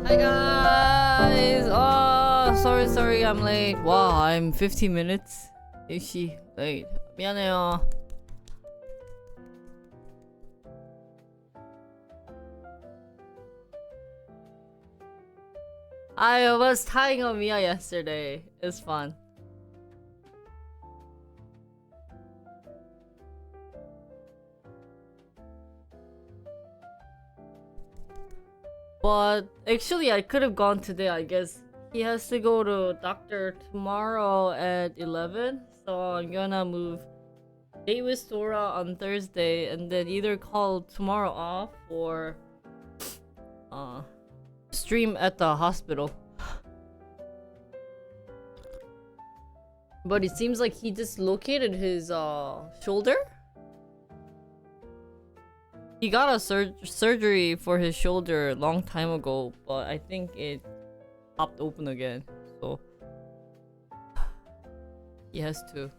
Hi guys! Oh, sorry, I'm late. Wow, I'm 15 minutes. Ishi late. 미안해요. I was tying on Mia yesterday. It's fun. But actually, I could have gone today. I guess he has to go to doctor tomorrow at 11. So I'm gonna move date with Sora on Thursday, and then either call tomorrow off or stream at the hospital. But it seems like he dislocated his shoulder. He got a surgery for his shoulder a long time ago, but I think it popped open again. So he has to.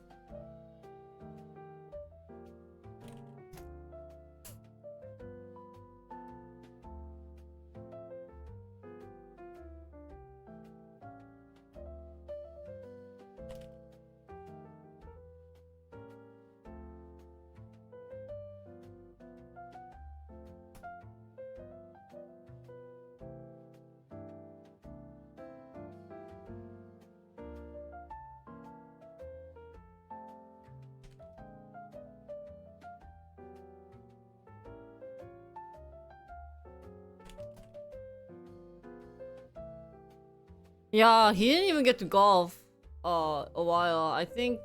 Yeah, he didn't even get to golf a while. I think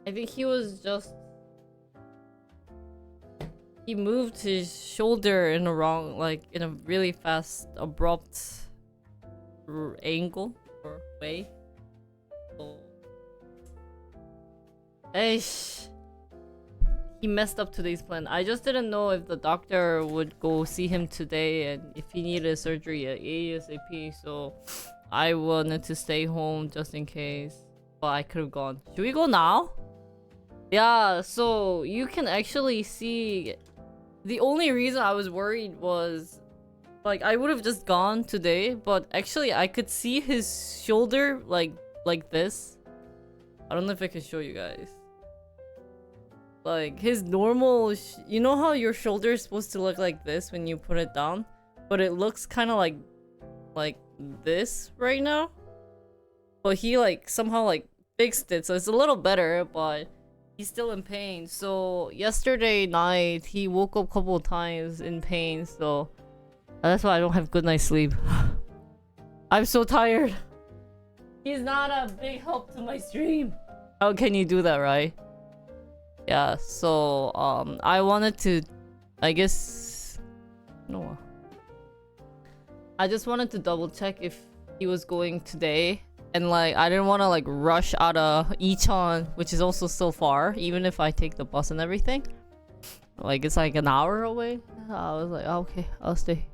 he was just he moved his shoulder in a wrong, like in a really fast abrupt angle or way. So Eish. He messed up today's plan. I just didn't know if the doctor would go see him today and if he needed surgery at ASAP, so I wanted to stay home just in case. But I could have gone. Should we go now? Yeah, so you can actually see. The only reason I was worried was like I would have just gone today, but actually I could see his shoulder like this. I don't know if I can show you guys. Like his normal you know how your shoulder is supposed to look like this when you put it down, but it looks kind of like this right now, but he like somehow like fixed it, so it's a little better, but he's still in pain. So yesterday night he woke up a couple of times in pain, so that's why I don't have good night's sleep. I'm so tired. He's not a big help to my stream. How can you do that, right? Yeah, so I wanted to, I guess, no, I just wanted to double check if he was going today, and like I didn't want to like rush out of Icheon, which is also so far, even if I take the bus and everything. Like it's like an hour away. I was like, oh, okay, I'll stay,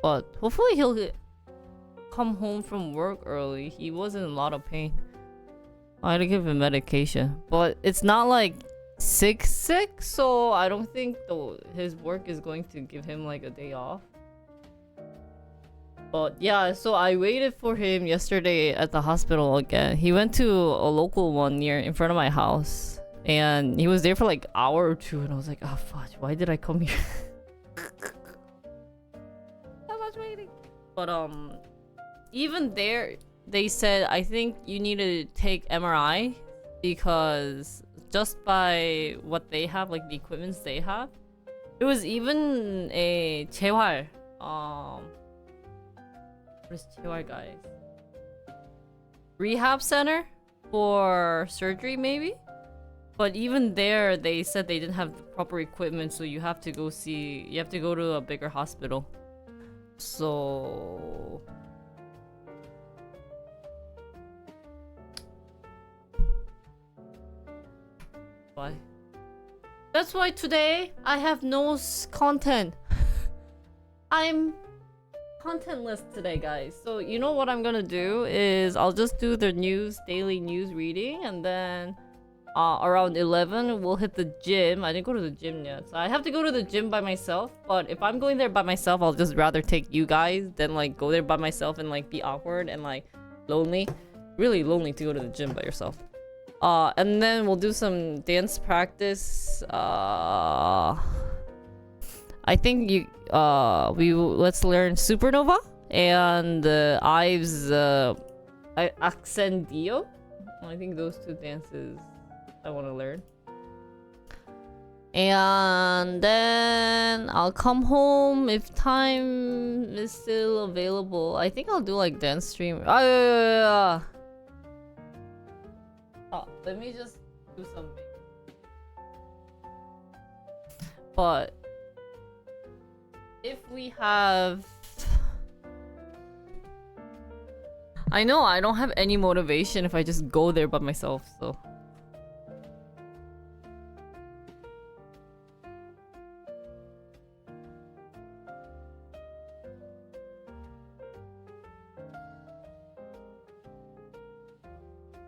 but hopefully he'll come home from work early. He was in a lot of pain. I had to give him medication, but it's not like sick, so I don't think his work is going to give him like a day off. But yeah, so I waited for him yesterday at the hospital again. He went to a local one near in front of my house, and he was there for like an hour or two, and I was like, oh fudge, why did I come here? So much waiting. But even there they said I think you need to take MRI because just by what they have, like the equipments they have, it was even a 재활. What is 재활, guys? Rehab center for surgery, maybe. But even there, they said they didn't have the proper equipment, so you have to go to a bigger hospital. So why? That's why today I have no content. I'm contentless today, guys. So you know what I'm gonna do is I'll just do the daily news reading, and then around 11, we'll hit the gym. I didn't go to the gym yet, so I have to go to the gym by myself. But if I'm going there by myself, I'll just rather take you guys than like go there by myself and like be awkward and like lonely. Really lonely to go to the gym by yourself. And then we'll do some dance practice. I think let's learn Supernova and Ives Accendio. I think those two dances I want to learn. And then I'll come home if time is still available. I think I'll do like dance stream. Oh, yeah. Oh, let me just do something. But if we have... I know I don't have any motivation if I just go there by myself, so...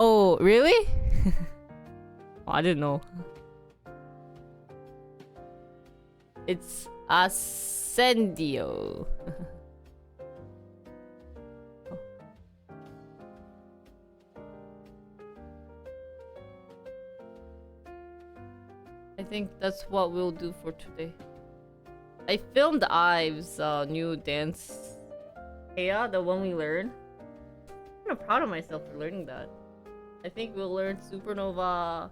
Oh, really? Oh, I didn't know. It's Ascendio. I think that's what we'll do for today. I filmed Ives' new dance. Yeah, the one we learned. I'm kind of proud of myself for learning that. I think we'll learn Supernova.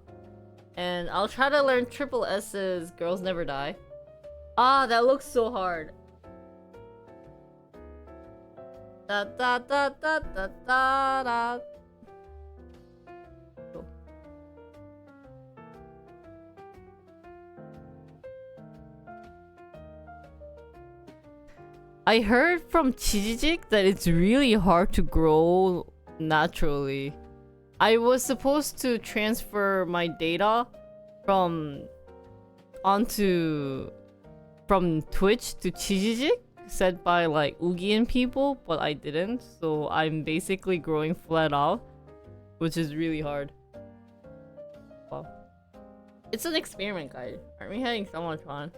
And I'll try to learn Triple S's Girls Never Die. Ah, that looks so hard. Da da da da da da da. Cool. I heard from Chijijik that it's really hard to grow naturally. I was supposed to transfer my data from Twitch to Chijijik, said by like Ugian people, but I didn't, so I'm basically growing flat out, which is really hard. Wow. It's an experiment, guys. Aren't we having so much fun?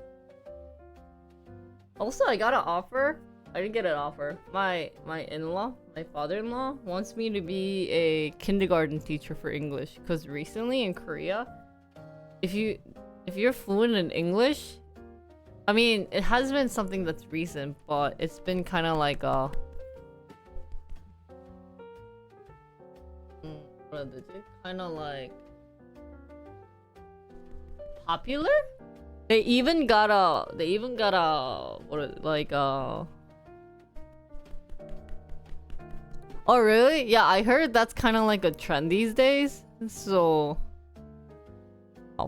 Also, I got an offer. I didn't get an offer. My in-law, my father-in-law, wants me to be a kindergarten teacher for English. Because recently in Korea, if you're fluent in English, I mean, it has been something that's recent, but it's been kind of like kind of like popular. They even got a Oh really? Yeah, I heard that's kind of like a trend these days. So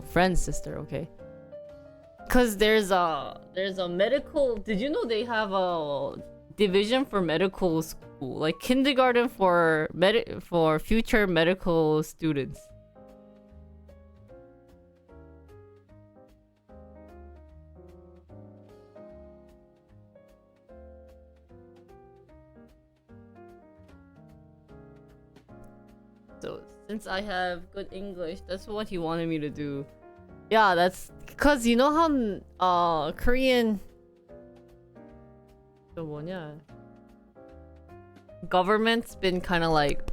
friend's sister, okay. Cause there's a medical. Did you know they have a division for medical school, like kindergarten for future medical students? So since I have good English, that's what he wanted me to do. Yeah, that's because you know how Korean government's been kind of like,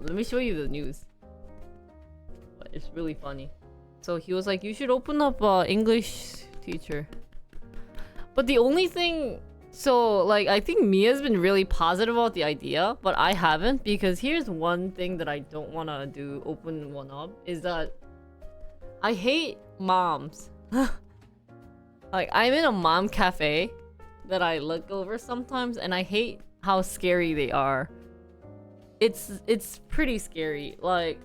let me show you the news. It's really funny. So he was like, you should open up English teacher. But the only thing, so like I think Mia's been really positive about the idea, but I haven't, because here's one thing that I don't want to do, open one up, is that I hate moms. Like, I'm in a mom cafe that I look over sometimes, and I hate how scary they are. It's pretty scary. Like,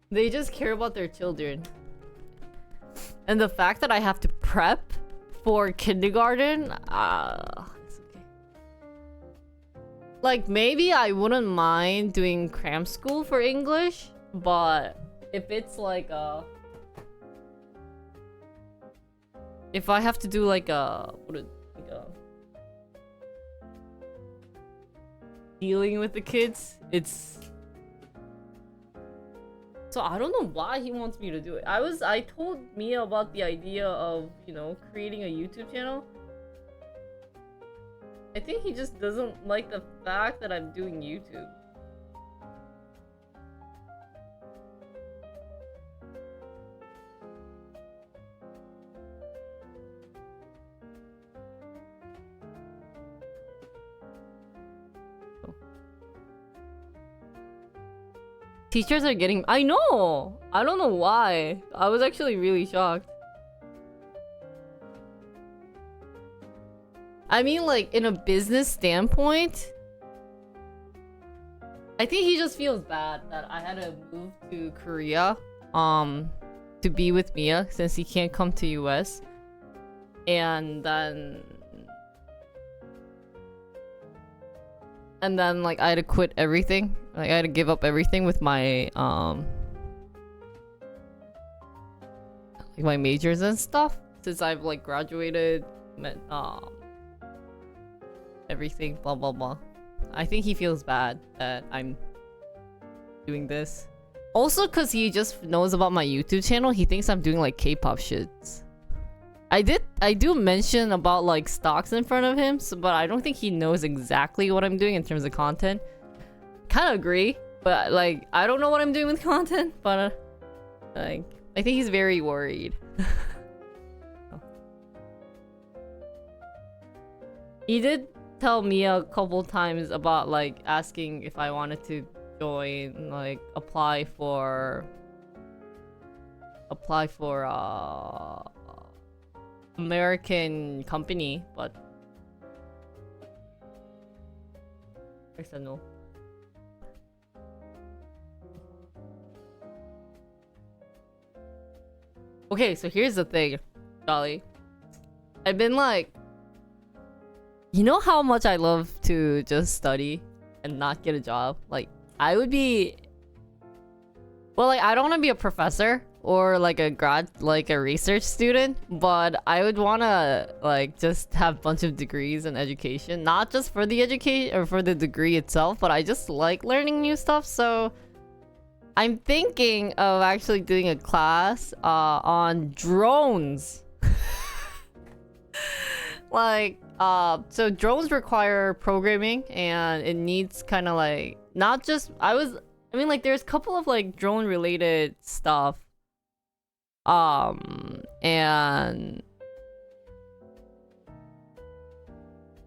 they just care about their children. And the fact that I have to prep for kindergarten, it's okay. Like, maybe I wouldn't mind doing cram school for English, but if it's like if I have to do like dealing with the kids, it's So I don't know why he wants me to do it. I told Mia about the idea of, you know, creating a YouTube channel. I think he just doesn't like the fact that I'm doing YouTube. Teachers are getting... I know! I don't know why. I was actually really shocked. I mean, like, in a business standpoint, I think he just feels bad that I had to move to Korea, to be with Mia since he can't come to US. And then, like, I had to quit everything. Like, I had to give up everything with my, like, my majors and stuff. Since I've, like, graduated, everything, blah, blah, blah. I think he feels bad that I'm doing this. Also, because he just knows about my YouTube channel, he thinks I'm doing, like, K-pop shits. I do mention about, like, stocks in front of him, so, but I don't think he knows exactly what I'm doing in terms of content. Kind of agree, but, like, I don't know what I'm doing with content, but, like, I think he's very worried. He did tell me a couple times about, like, asking if I wanted to join, like, apply for American company, but I said no. Okay, so here's the thing, Jolly. I've been like, you know how much I love to just study and not get a job? Like, I would be... Well, like, I don't want to be a professor or, like, a research student, but I would want to, like, just have a bunch of degrees and education. Not just for the education or for the degree itself, but I just like learning new stuff, so... I'm thinking of actually doing a class on drones. Like, so drones require programming, and it needs kind of like not just I mean, like, there's a couple of like drone related stuff, and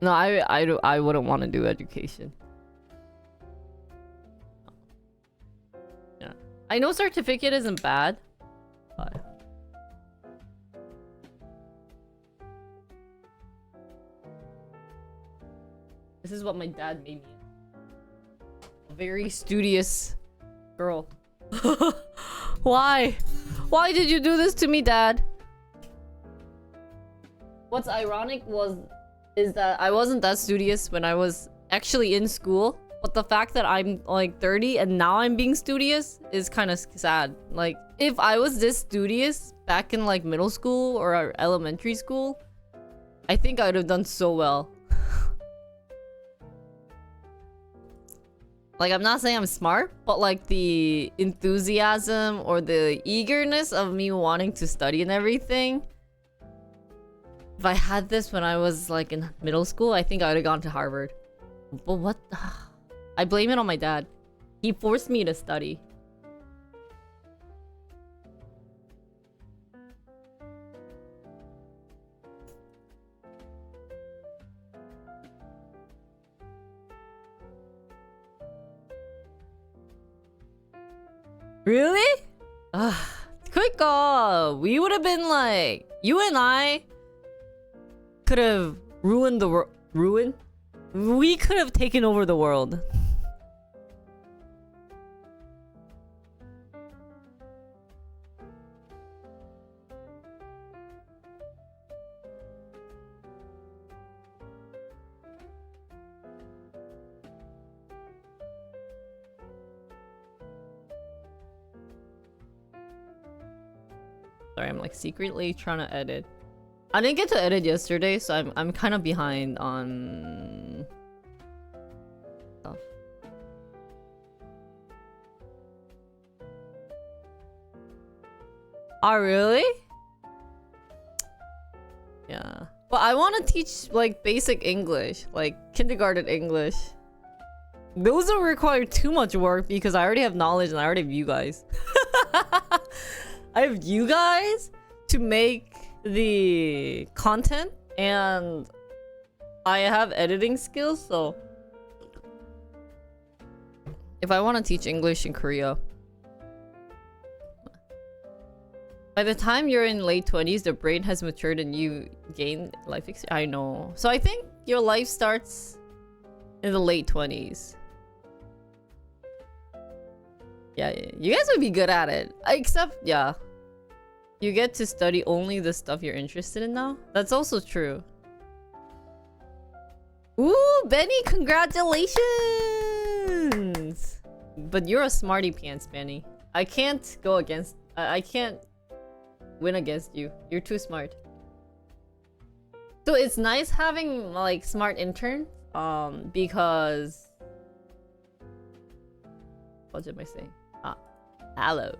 no, I wouldn't want to do education. Yeah, I know certificate isn't bad, but this is what my dad made me. A very studious girl. Why? Why did you do this to me, Dad? What's ironic is that I wasn't that studious when I was actually in school, but the fact that I'm like 30 and now I'm being studious is kind of sad. Like, if I was this studious back in like middle school or elementary school, I think I would have done so well. Like, I'm not saying I'm smart, but like the enthusiasm or the eagerness of me wanting to study and everything. If I had this when I was like in middle school, I think I would have gone to Harvard. But what? I blame it on my dad. He forced me to study. Really? Quick call. We would have been like, you and I could have ruined the world. Ruin? We could have taken over the world. Sorry, I'm like secretly trying to edit. I didn't get to edit yesterday, so I'm kind of behind on stuff. Oh, really? Yeah. But I want to teach like basic English, like kindergarten English. Those don't require too much work because I already have knowledge and I already have you guys. I have you guys to make the content and I have editing skills, so if I want to teach English in Korea, by the time you're in late 20s, the brain has matured and you gain life experience. I know. So I think your life starts in the late 20s. Yeah, you guys would be good at it. Except, yeah. You get to study only the stuff you're interested in now. That's also true. Ooh, Benny, congratulations! But you're a smarty pants, Benny. I can't go against... I can't win against you. You're too smart. So it's nice having, like, smart interns. Because... What am I saying? Hello.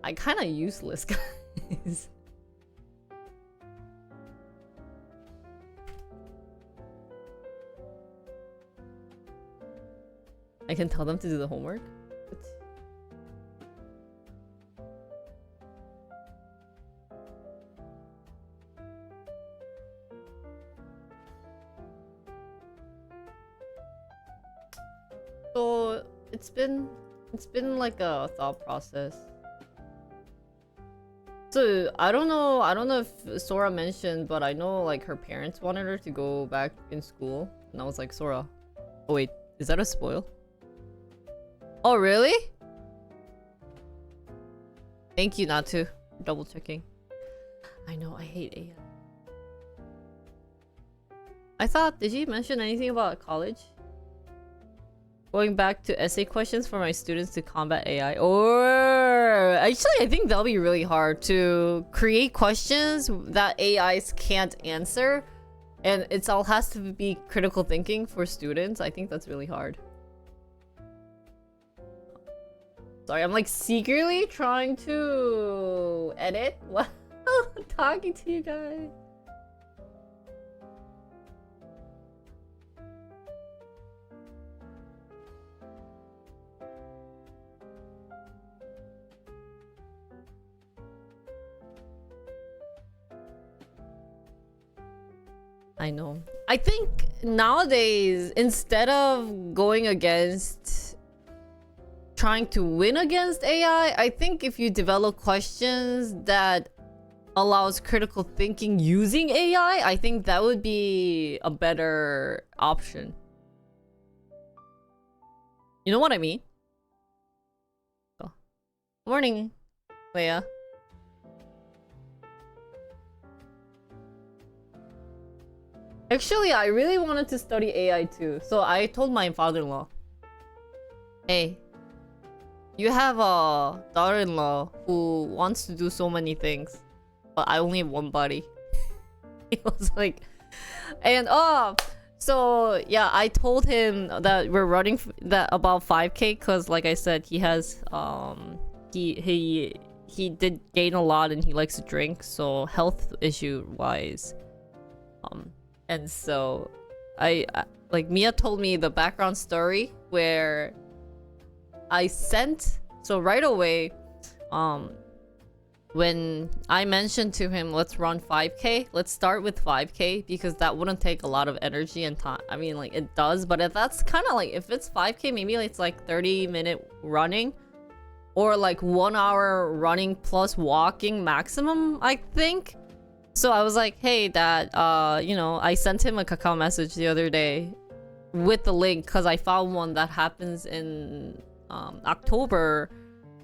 I kinda useless, guys. I can tell them to do the homework? So it's been like a thought process. So I don't know if Sora mentioned, but I know like her parents wanted her to go back in school, and I was like, Sora, oh wait, is that a spoil? Oh really? Thank you, Natu, for double checking. I know, I hate AI. I thought, did you mention anything about college? Going back to essay questions for my students to combat AI. Or actually, I think that'll be really hard to create questions that AIs can't answer, and it's all has to be critical thinking for students. I think that's really hard. Sorry, I'm like secretly trying to edit while talking to you guys. I know. I think nowadays, instead of going against trying to win against AI, I think if you develop questions that allows critical thinking using AI, I think that would be a better option. You know what I mean? Oh. Morning, Leia. Actually, I really wanted to study AI too, so I told my father-in-law, hey, you have a daughter-in-law who wants to do so many things, but I only have one body. He was like, and so yeah, I told him that we're running that about 5K because, like I said, he has he did gain a lot and he likes to drink, so health issue wise, and so I like Mia told me the background story where I sent, so right away when I mentioned to him, let's run 5K, let's start with 5K because that wouldn't take a lot of energy and time. I mean, like it does, but if that's kind of like, if it's 5K, maybe it's like 30-minute running or like 1 hour running plus walking maximum, I think. So I was like, hey, Dad, you know, I sent him a Kakao message the other day with the link because I found one that happens in October,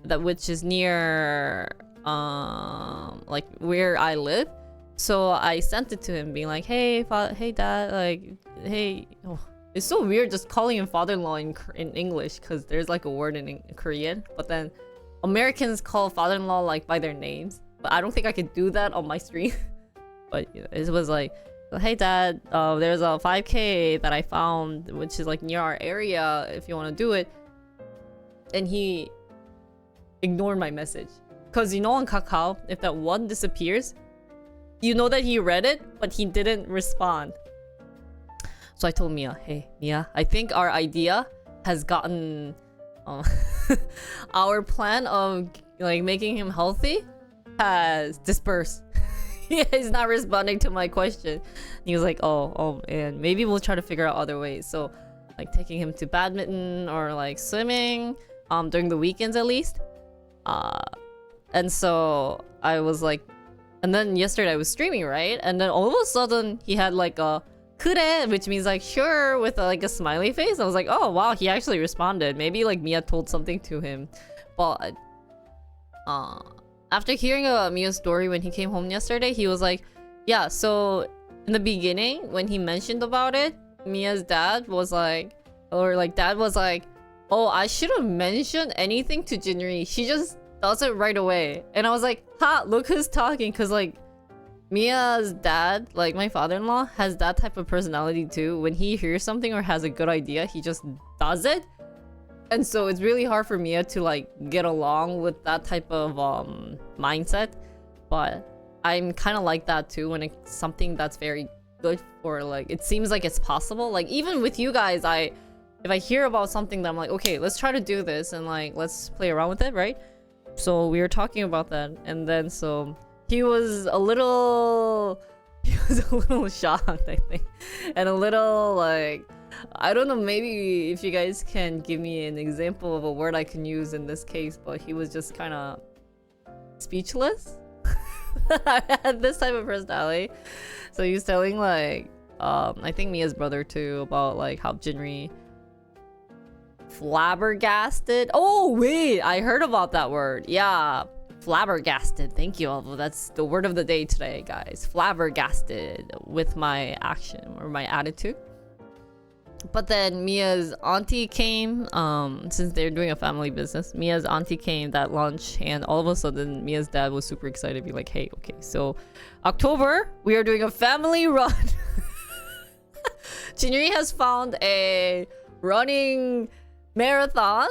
that which is near like where I live. So I sent it to him being like, hey Dad, like, hey, oh, it's so weird just calling him father-in-law in English because there's like a word in Korean, but then Americans call father-in-law like by their names, but I don't think I could do that on my stream. But you know, it was like, hey Dad, there's a 5K that I found which is like near our area if you want to do it. And he ignored my message. Because you know on Kakao, if that one disappears, you know that he read it, but he didn't respond. So I told Mia, hey, Mia, I think our idea has gotten... our plan of like making him healthy has dispersed. Yeah, he's not responding to my question. He was like, oh, and maybe we'll try to figure out other ways. So like taking him to badminton or like swimming, during the weekends at least. And so I was like, and then yesterday I was streaming, right? And then all of a sudden he had like a kure, which means like sure with like a smiley face. I was like, oh wow, he actually responded. Maybe like Mia told something to him. But after hearing about Mia's story when he came home yesterday, he was like, yeah, so in the beginning when he mentioned about it, Mia's dad was like, dad was like, oh, I shouldn't mention anything to Jinri. She just does it right away. And I was like, ha, look who's talking. Because like Mia's dad, like my father-in-law, has that type of personality too. When he hears something or has a good idea, he just does it. And so it's really hard for Mia to like get along with that type of mindset. But I'm kind of like that too when it's something that's very good for like, it seems like it's possible. Like even with you guys, if I hear about something that I'm like, okay, let's try to do this and like, let's play around with it, right? So we were talking about that. And then so he was a little shocked, I think. And a little like, I don't know, maybe if you guys can give me an example of a word I can use in this case, but he was just kind of speechless. I had this type of personality. So he was telling like, I think Mia's brother too, about like how Jinri flabbergasted. Oh wait, I heard about that word. Yeah, flabbergasted. Thank you, Alvo. That's the word of the day today, guys. Flabbergasted with my action or my attitude. But then Mia's auntie came, since they're doing a family business. Mia's auntie came that lunch, and all of a sudden Mia's dad was super excited to be like, hey, okay, so October we are doing a family run. Jinri has found a running marathon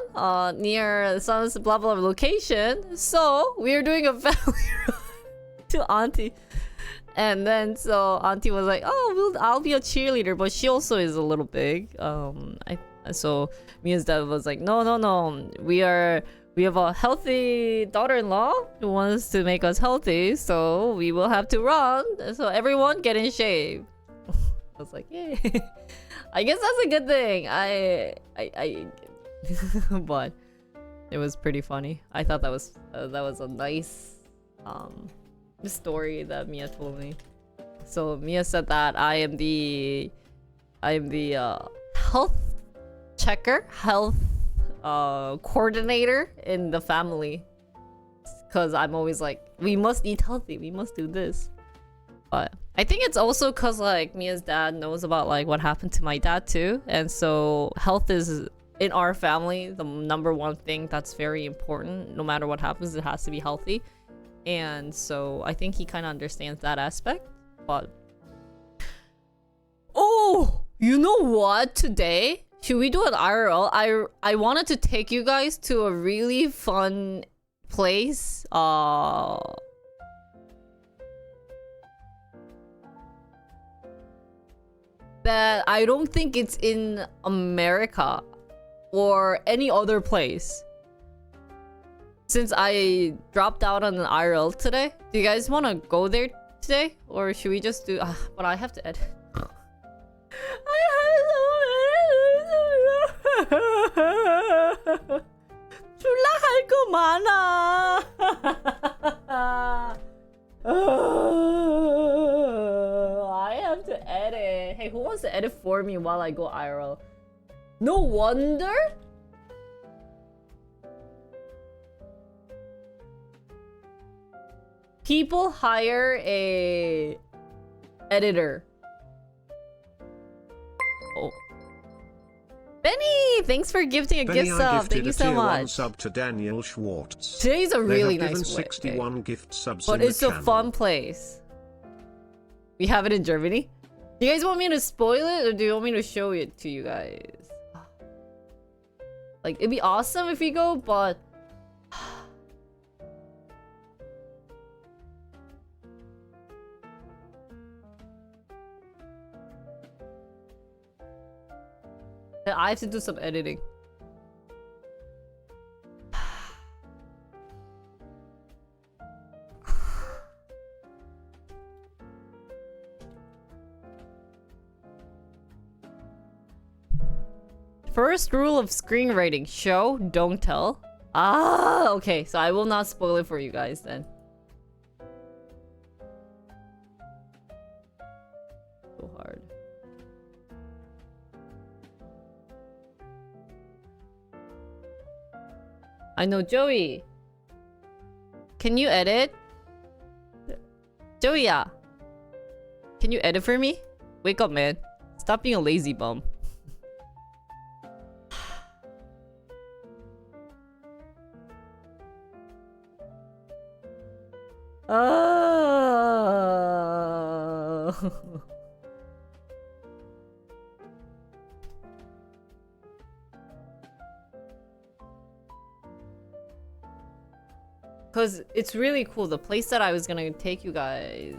near some blah blah location, so we are doing a family run to auntie. And then so auntie was like, oh, I'll be a cheerleader, but she also is a little big. So Mia's dad was like, no, we have a healthy daughter-in-law who wants to make us healthy, so we will have to run, so everyone get in shape. I was like, yay. I guess that's a good thing. I but it was pretty funny. I thought that was a nice story that Mia told me. So Mia said that I am the health checker, health coordinator in the family, because I'm always like, we must eat healthy, we must do this. But I think it's also because like Mia's dad knows about like what happened to my dad too, and so health is in our family the number one thing that's very important. No matter what happens, it has to be healthy. And so I think he kind of understands that aspect. But oh, you know what, today should we do an IRL? I wanted to take you guys to a really fun place that I don't think it's in America or any other place. Since I dropped out on an IRL today, do you guys want to go there today? Or should we just do... but I have to edit. 졸라 할 거 많아. I have to edit. Hey, who wants to edit for me while I go IRL? No wonder? People hire a editor. Oh. Benny, thanks for gifting a gift sub. Thank you so much. Sub to Daniel Schwartz. Today's a really nice 61 day. Gift subs but it's a fun place. We have it in Germany. Do you guys want me to spoil it, or do you want me to show it to you guys? Like, it'd be awesome if we go, but I have to do some editing. First rule of screenwriting: show, don't tell. Ah, okay, so I will not spoil it for you guys then. So hard. I know, Joey. Can you edit? Joey, yeah. Can you edit for me? Wake up, man. Stop being a lazy bum. Oh. Cause it's really cool. The place that I was gonna take you guys.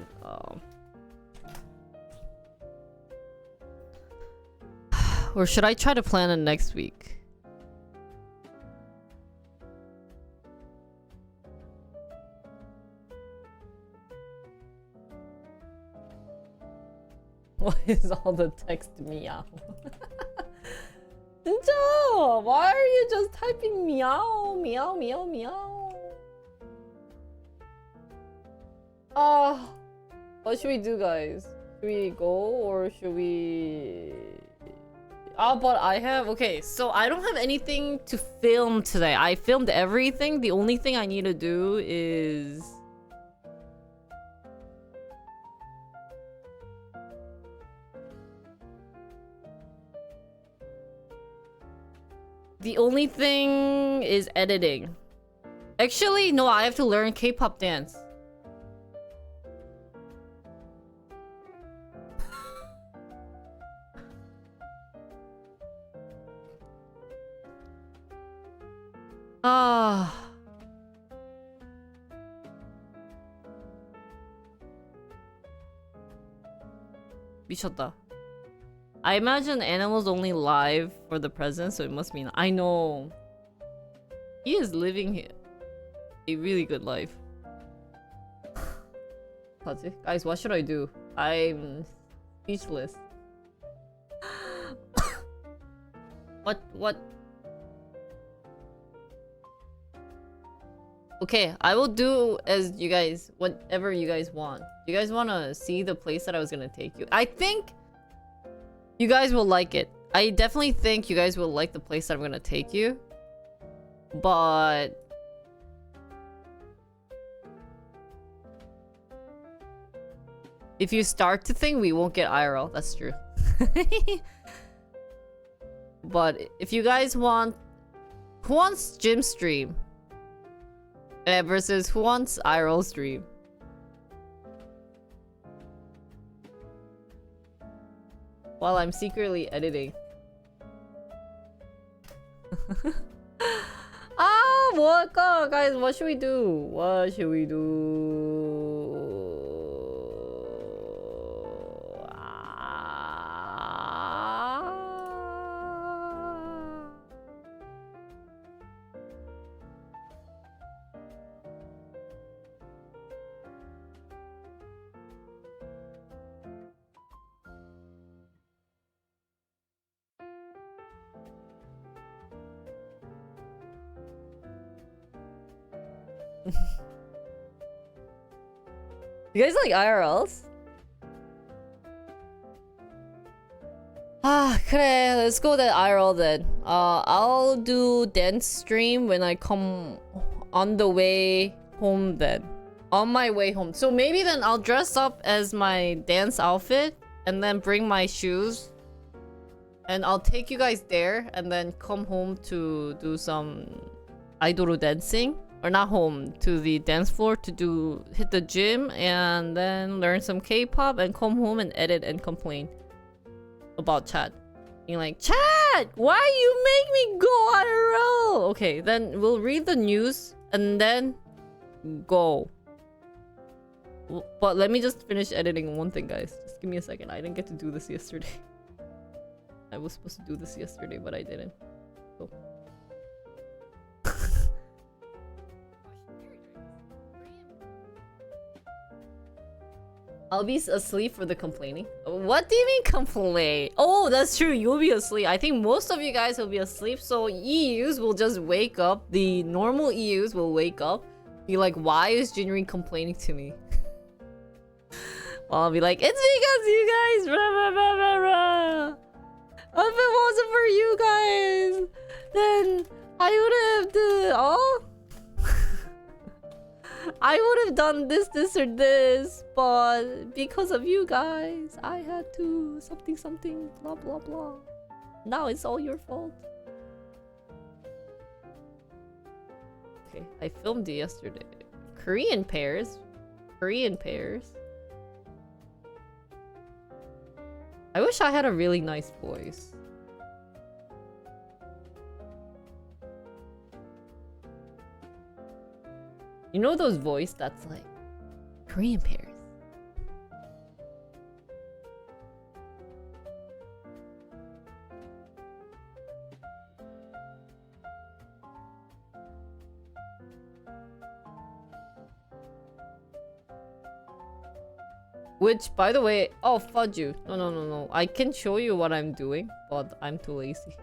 Or should I try to plan it next week? What is all the text meow? 진짜, why are you just typing meow, meow, meow, meow? What should we do, guys? Should we go or should we... but I have... Okay, so I don't have anything to film today. I filmed everything. The only thing I need to do is... The only thing is editing. Actually, no, I have to learn K-pop dance. 미쳤다. I imagine animals only live for the present, so it must mean I know. He is living a really good life. Guys, what should I do? I'm speechless. What? Okay, I will do as you guys, whatever you guys want. You guys want to see the place that I was gonna take you? I think you guys will like it. I definitely think you guys will like the place that I'm gonna take you. But... if you start to think we won't get IRL, that's true. But if you guys want... Who wants gym stream? Versus who wants IRL stream? While I'm secretly editing. What? Guys, what should we do? What should we do? You guys like IRLs? 그래, let's go that IRL then. I'll do dance stream when I come on the way home then. On my way home. So maybe then I'll dress up as my dance outfit and then bring my shoes. And I'll take you guys there and then come home to do some idol dancing. Or not home, to the dance floor to hit the gym and then learn some K-pop and come home and edit and complain about chat. Being like, chat, why you make me go IRL? Okay, then we'll read the news and then go. But let me just finish editing one thing, guys. Just give me a second. I didn't get to do this yesterday. I was supposed to do this yesterday, but I didn't. So. I'll be asleep for the complaining. What do you mean complain? Oh, that's true. You'll be asleep. I think most of you guys will be asleep. So EUs will just wake up. The normal EUs will wake up. Be like, why is Jinri complaining to me? Well, I'll be like, it's because you guys. Rah, rah, rah, rah, rah. If it wasn't for you guys, then I would have I would have done this, or this, but because of you guys, I had to something, blah, blah, blah. Now it's all your fault. Okay, I filmed it yesterday. Korean pairs. I wish I had a really nice voice. You know those voice that's like Korean pairs. Which, by the way, oh, fudge you. No. I can show you what I'm doing, but I'm too lazy.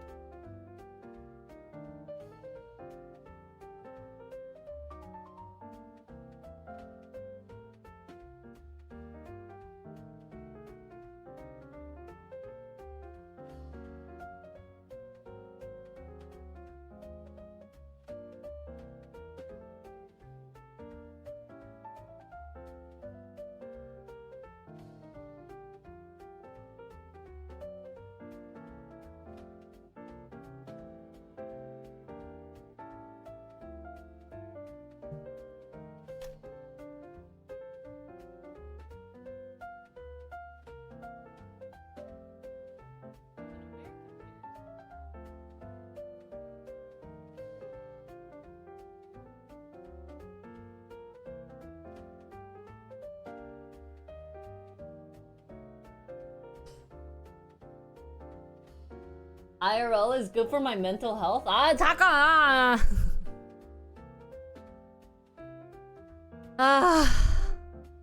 IRL is good for my mental health? 아, 잠깐!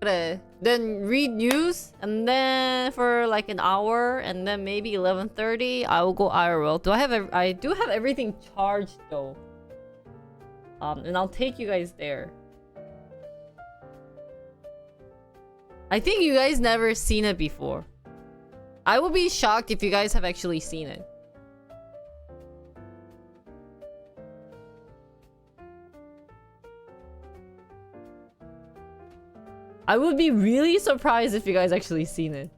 그래. Then read news, and then for like an hour, and then maybe 11:30, I will go IRL. I do have everything charged though. And I'll take you guys there. I think you guys never seen it before. I would be shocked if you guys have actually seen it. I would be really surprised if you guys actually seen it.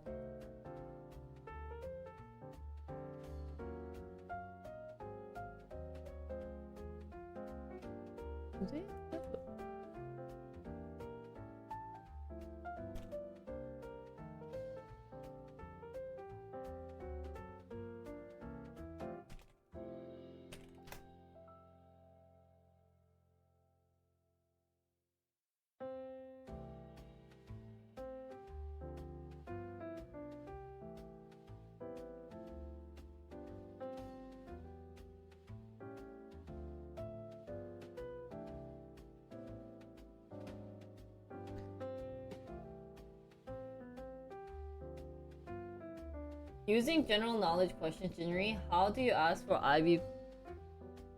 Using general knowledge questions, Jinri, how do you ask for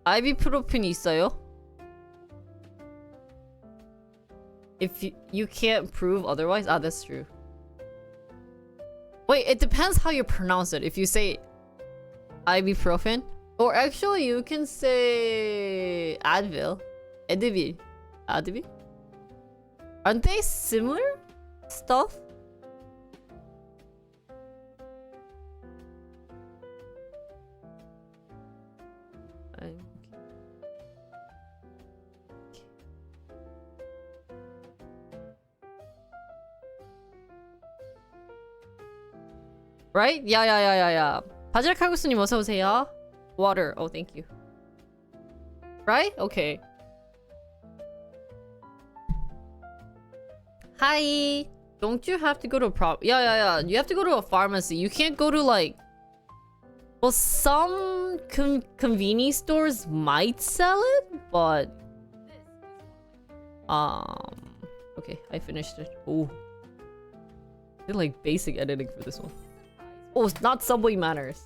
ibuprofen 있어요? If you can't prove otherwise? Ah, that's true. Wait, it depends how you pronounce it. If you say ibuprofen, or actually you can say Advil, Advil. Aren't they similar stuff? Right? Yeah. 바질 칼국수님 어서 오세요. Water. Oh, thank you. Right? Okay. Hi. Don't you have to go to Yeah. You have to go to a pharmacy. You can't go to like Well, some convenience stores might sell it, but okay, I finished it. Oh, did like basic editing for this one. Oh, it's not Subway Manners.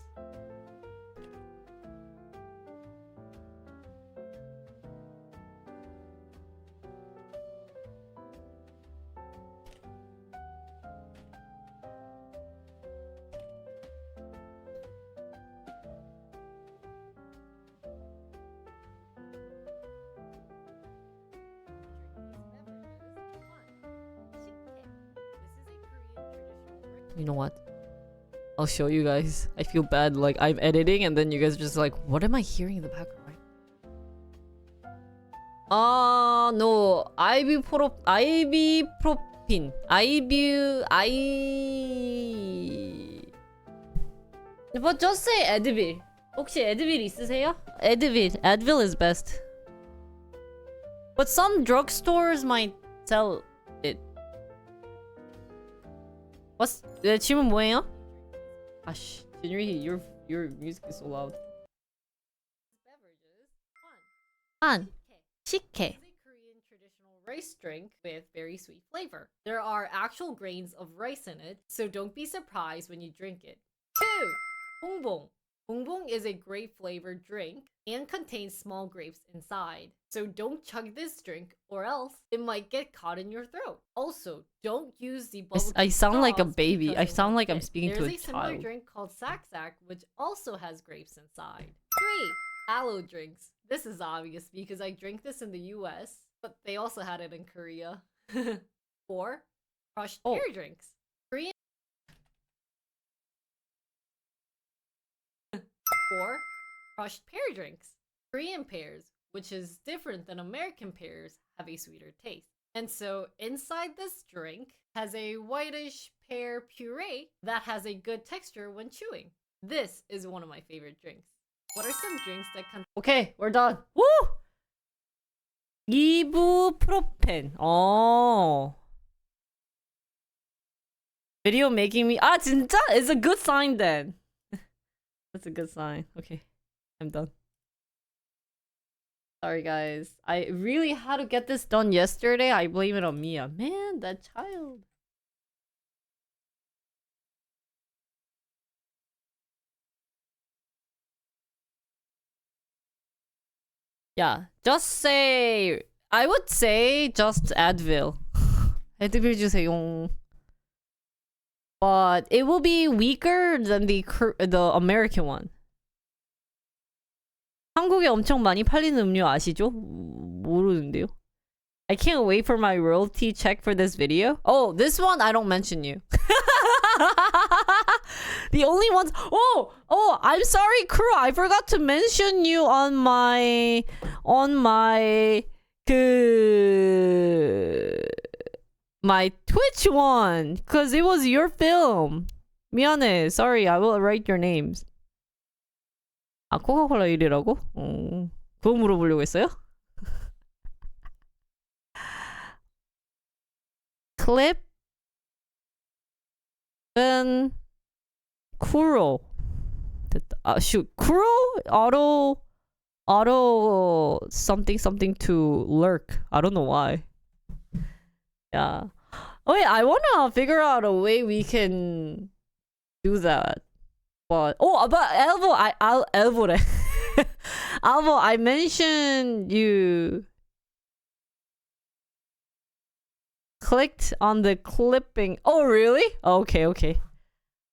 You know what? I'll show you guys. I feel bad, like I'm editing and then you guys are just like, what am I hearing in the background? No. Ibuprofen. But just say Advil. 혹시 Advil 있으세요? Advil is best. But some drugstores might sell it. 질문 뭐예요? 아씨, Jinri, your music is so loud. 한, 식혜. Is a Korean traditional rice drink with very sweet flavor. There are actual grains of rice in it, so don't be surprised when you drink it. 2. Bongbong. Bongbong is a grape flavored drink and contains small grapes inside. So don't chug this drink or else it might get caught in your throat. Also, don't use the bubble. I sound like a baby. I sound like I'm speaking to a child. There's a similar drink called Sak, which also has grapes inside. 3. Aloe drinks. This is obvious because I drink this in the US, but they also had it in Korea. 4. Crushed pear drinks. 4. Crushed pear drinks. Korean pears, which is different than American pears, have a sweeter taste. And so inside this drink has a whitish pear puree that has a good texture when chewing. This is one of my favorite drinks. What are some drinks that can... Okay, we're done. Woo! Ibuprofen. Oh. Video making me... 진짜? It's a good sign then. That's a good sign. Okay, I'm done. Sorry guys. I really had to get this done yesterday. I blame it on Mia. Man, that child. Yeah, just say... I would say just Advil. Advil 주세요. But it will be weaker than the American one. 한국에 엄청 많이 팔리는 음료 아시죠? 모르는데요. I can't wait for my royalty check for this video. Oh, this one I don't mention you. The only ones. Oh, I'm sorry, crew. I forgot to mention you on my my Twitch one, because it was your film. 미안해. Sorry, I will write your names. 아, 코카콜라 1위라고? 그거 물어보려고 했어요? 클립은 쿠로. 됐다. 아, shoot. 쿠로? auto something to lurk. I don't know why. Yeah. Oh wait, I wanna figure out a way we can do that. But Elvo, Elvo. Alvo, I mentioned you clicked on the clipping. Oh really? Okay.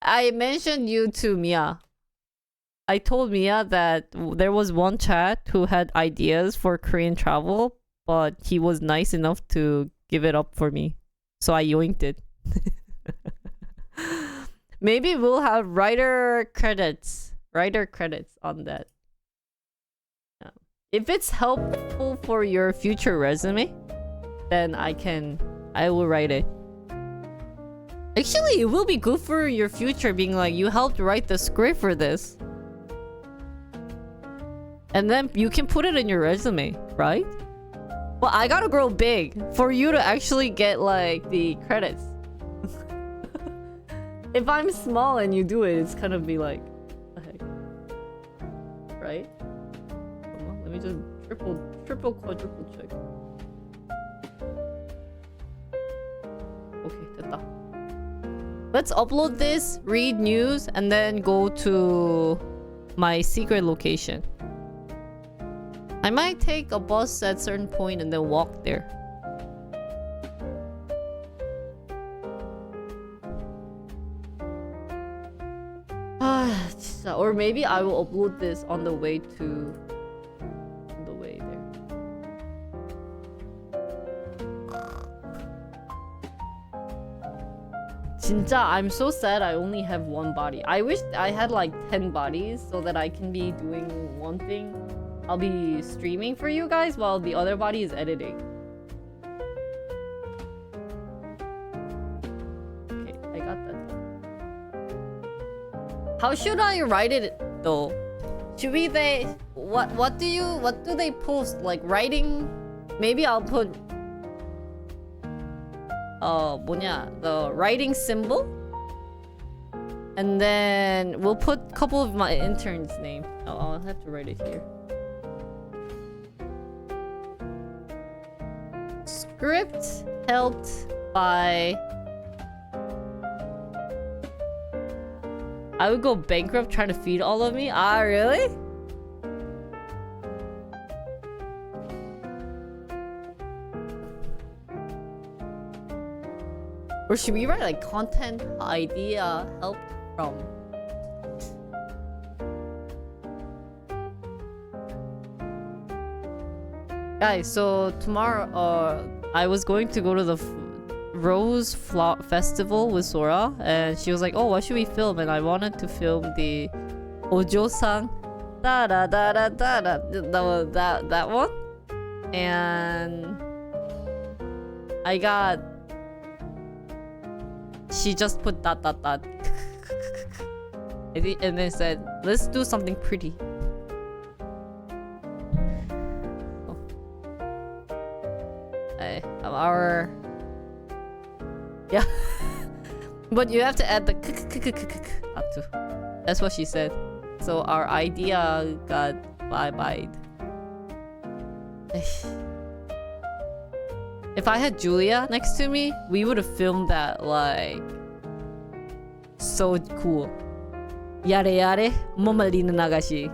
I mentioned you to Mia. I told Mia that there was one chat who had ideas for Korean travel, but he was nice enough to give it up for me. So I yoinked it. Maybe we'll have writer credits on that. Yeah. If it's helpful for your future resume, then I will write it. Actually, it will be good for your future being like, you helped write the script for this. And then you can put it in your resume, right? Well, I gotta grow big for you to actually get like the credits. If I'm small and you do it, it's kind of be like, what the heck? triple, quadruple check. Okay, 됐다. Let's upload this, read news, and then go to my secret location. I might take a bus at a certain point and then walk there. Or maybe I will upload this on the way there. 진짜, I'm so sad I only have one body. I wish I had like 10 bodies so that I can be doing one thing. I'll be streaming for you guys while the other body is editing. Okay, I got that. How should I write it though? Should we what do they post, like writing? Maybe I'll put the writing symbol, and then we'll put a couple of my interns' name. Oh, I'll have to write it here. Script helped by... I would go bankrupt trying to feed all of me? Ah, really? Or should we write like content idea helped from? Guys, so tomorrow, I was going to go to the Rose Festival with Sora, and she was like, "Oh, what should we film?" And I wanted to film the Ojo-sang, da da da da da da, that one, and I got. She just put dot dot dot, and then said, "Let's do something pretty." Our yeah, but you have to add the too. That's what she said. So our idea got bye-byed. If I had Julia next to me, we would have filmed that like so cool. Yare yare, momalina nagashi.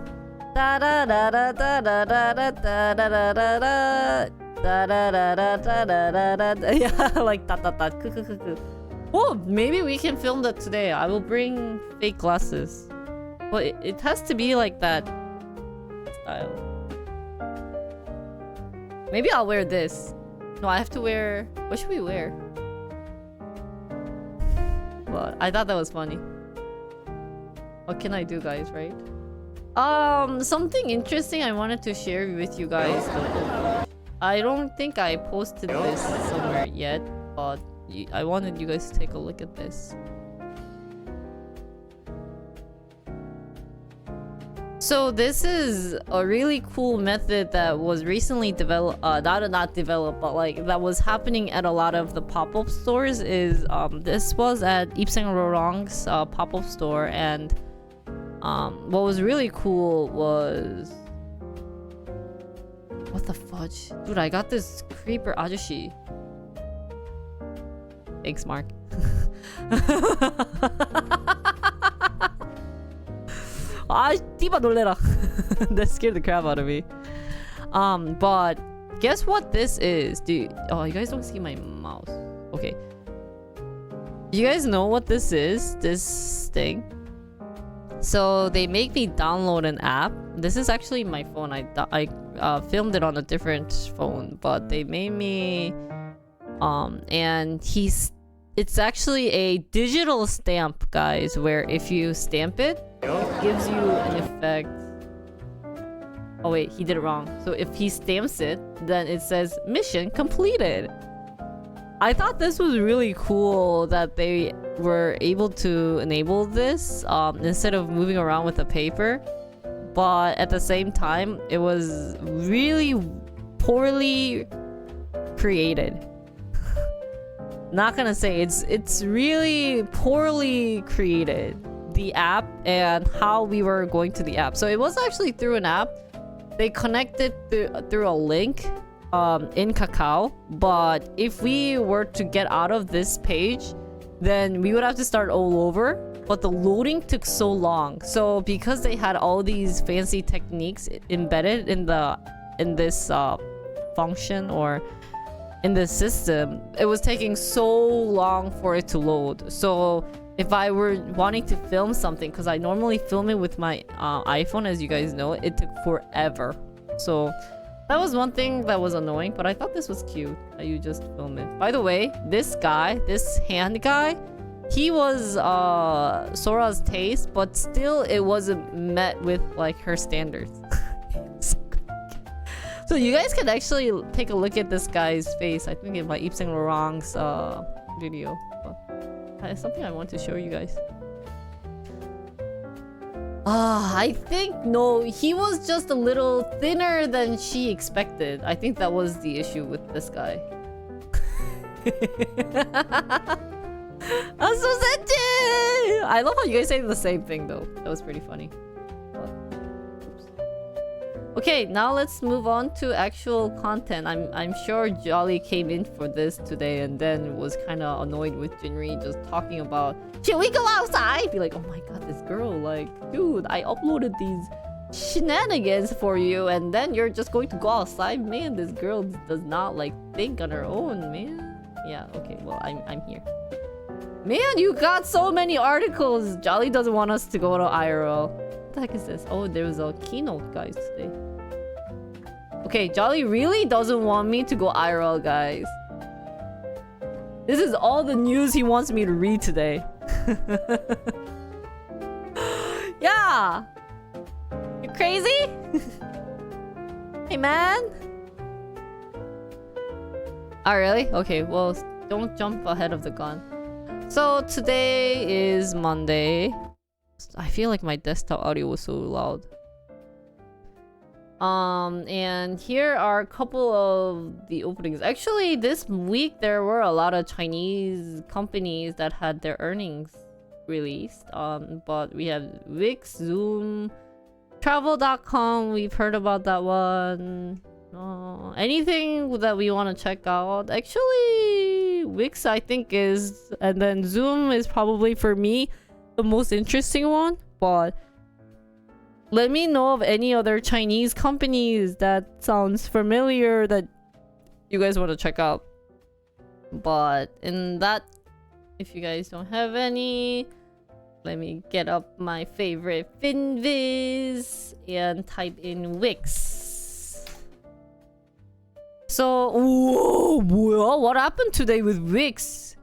Da da da da da da da da da da da da. Da da da da da da da da. Yeah, like da da da. Oh, maybe we can film that today. I will bring fake glasses. But it has to be like that style. Maybe I'll wear this. No, I have to wear... What should we wear? Well, I thought that was funny. What can I do, guys, right? Something interesting I wanted to share with you guys. I don't think I posted this somewhere yet, but I wanted you guys to take a look at this. So this is a really cool method that was recently developed, not developed, but like that was happening at a lot of the pop-up stores. Is this was at Ipseng Rorong's pop-up store, and what was really cool was... What the fudge? Dude, I got this creeper ajushi. Thanks, Mark. Ah, tiba 놀래라. That scared the crap out of me. But guess what this is, dude? Oh, you guys don't see my mouse. Okay. You guys know what this is? This thing? So they make me download an app. This is actually my phone. I filmed it on a different phone, but they made me and it's actually a digital stamp, guys, where if you stamp it, it gives you an effect. Oh wait, he did it wrong. So if he stamps it, then it says mission completed. I thought this was really cool that they were able to enable this instead of moving around with the paper. But at the same time, it was really poorly created. Not gonna say it's really poorly created, the app and how we were going to the app. So it was actually through an app, they connected through a link in Kakao, but if we were to get out of this page, then we would have to start all over. But the loading took so long. So because they had all these fancy techniques embedded in this function or in this system, it was taking so long for it to load. So if I were wanting to film something, because I normally film it with my iPhone, as you guys know, it took forever. So that was one thing that was annoying, but I thought this was cute that you just film it. By the way, this guy, this hand guy, he was Sora's taste, but still it wasn't met with like her standards. So you guys can actually take a look at this guy's face. I think in my Yves Saint Laurent's video. But it's something I want to show you guys. I think no, he was just a little thinner than she expected. I think that was the issue with this guy. I'm so sad. I love how you guys say the same thing though. That was pretty funny. Okay, now let's move on to actual content. I'm sure Jolly came in for this today and then was kind of annoyed with Jinri just talking about, should we go outside? Be like, oh my god, this girl, like, dude, I uploaded these shenanigans for you and then you're just going to go outside? Man, this girl does not like think on her own, man. Yeah, okay, well, I'm here. Man, you got so many articles. Jolly doesn't want us to go to IRL. What the heck is this? Oh, there was a keynote, guys, today. Okay, Jolly really doesn't want me to go IRL, guys. This is all the news he wants me to read today. Yeah! You crazy? Hey, man! Oh, really? Okay, well, don't jump ahead of the gun. So, today is Monday. I feel like my desktop audio was so loud. And here are a couple of the openings. Actually, this week there were a lot of Chinese companies that had their earnings released. But we have Wix, Zoom, Travel.com. We've heard about that one. Anything that we want to check out? Actually, Wix I think is, and then Zoom is probably for me the most interesting one. But let me know of any other Chinese companies that sounds familiar that you guys want to check out. But in that, if you guys don't have any, let me get up my favorite Finviz and type in Wix. So, whoa, what happened today with Wix?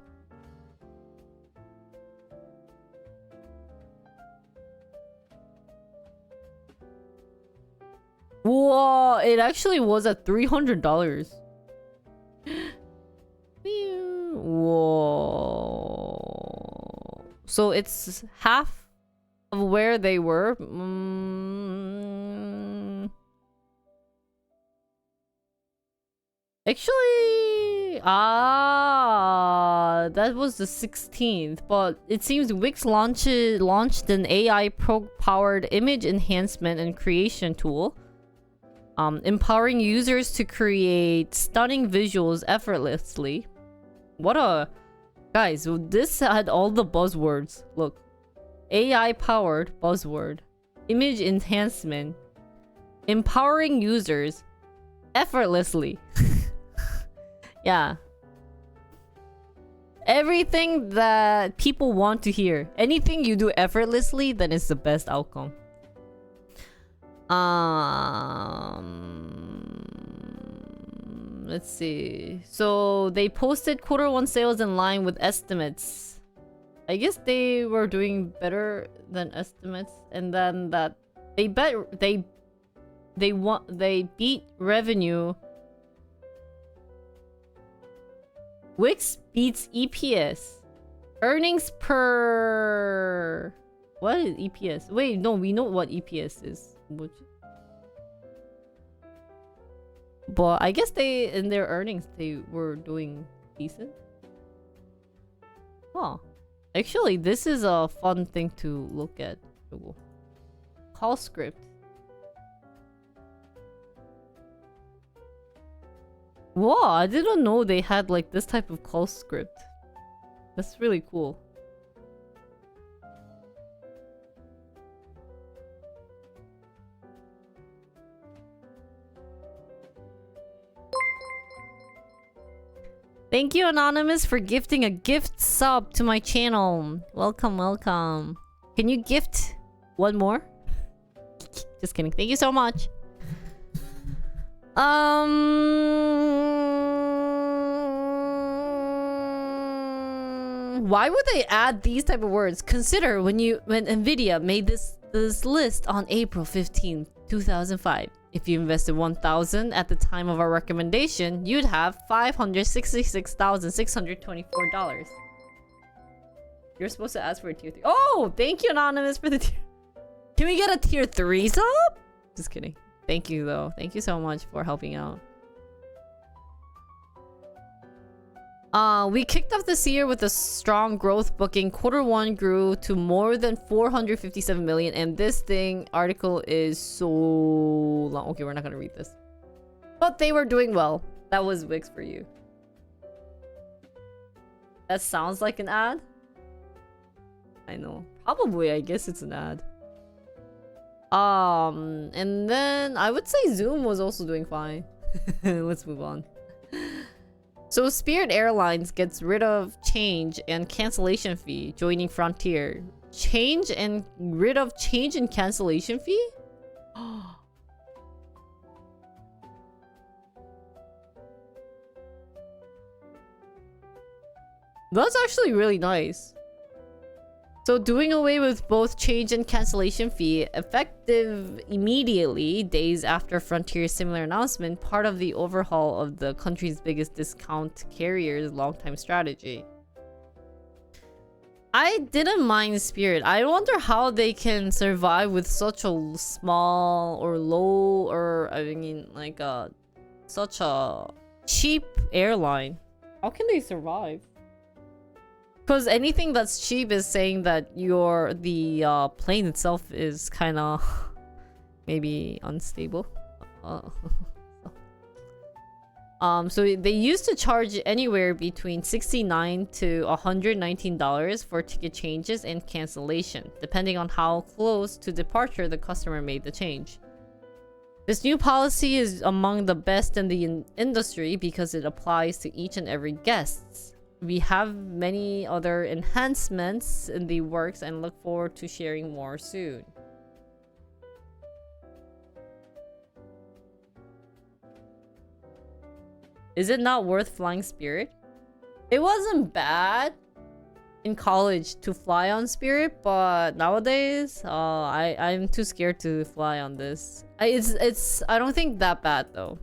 Whoa, it actually was at $300. Whoa. So it's half of where they were. Actually, that was the 16th, but it seems Wix launched an AI-powered image enhancement and creation tool, empowering users to create stunning visuals effortlessly. Guys, this had all the buzzwords. Look, AI-powered buzzword, image enhancement, empowering users effortlessly. Yeah. Everything that people want to hear. Anything you do effortlessly, then it's the best outcome. Let's see. So they posted Q1 sales in line with estimates. I guess they were doing better than estimates, and then that they beat revenue. Wix beats EPS. Earnings per... What is EPS? Wait, no, we know what EPS is. But I guess in their earnings, they were doing decent. Huh. Actually, this is a fun thing to look at. Google. Call script. Whoa, I didn't know they had like this type of call script. That's really cool. Thank you, Anonymous, for gifting a gift sub to my channel. Welcome, welcome. Can you gift one more? Just kidding. Thank you so much. Why would they add these type of words? Consider when Nvidia made this list on April 15th, 2005. If you invested 1,000 at the time of our recommendation, you'd have $566,624. You're supposed to ask for a tier 3. Oh, thank you, Anonymous, for the tier. Can we get a tier 3 sub? Just kidding. Thank you, though. Thank you so much for helping out. We kicked off this year with a strong growth booking. Q1 grew to more than 457 million, and this article is so long. Okay, we're not gonna read this. But they were doing well. That was Wix for you. That sounds like an ad. I know. Probably, I guess it's an ad. And then I would say Zoom was also doing fine. Let's move on. So Spirit Airlines gets rid of change and cancellation fee, joining Frontier. Change and cancellation fee? That's actually really nice. So doing away with both change and cancellation fee, effective immediately, days after Frontier's similar announcement, part of the overhaul of the country's biggest discount carrier's long-time strategy. I didn't mind Spirit. I wonder how they can survive with such a small or low or, I mean, like such a cheap airline. How can they survive? Because anything that's cheap is saying that the plane itself is kind of maybe unstable. So they used to charge anywhere between $69 to $119 for ticket changes and cancellation, depending on how close to departure the customer made the change. This new policy is among the best in the industry because it applies to each and every guest. We have many other enhancements in the works and look forward to sharing more soon. Is it not worth flying Spirit? It wasn't bad in college to fly on Spirit, but nowadays, I'm too scared to fly on this. I don't think that bad though.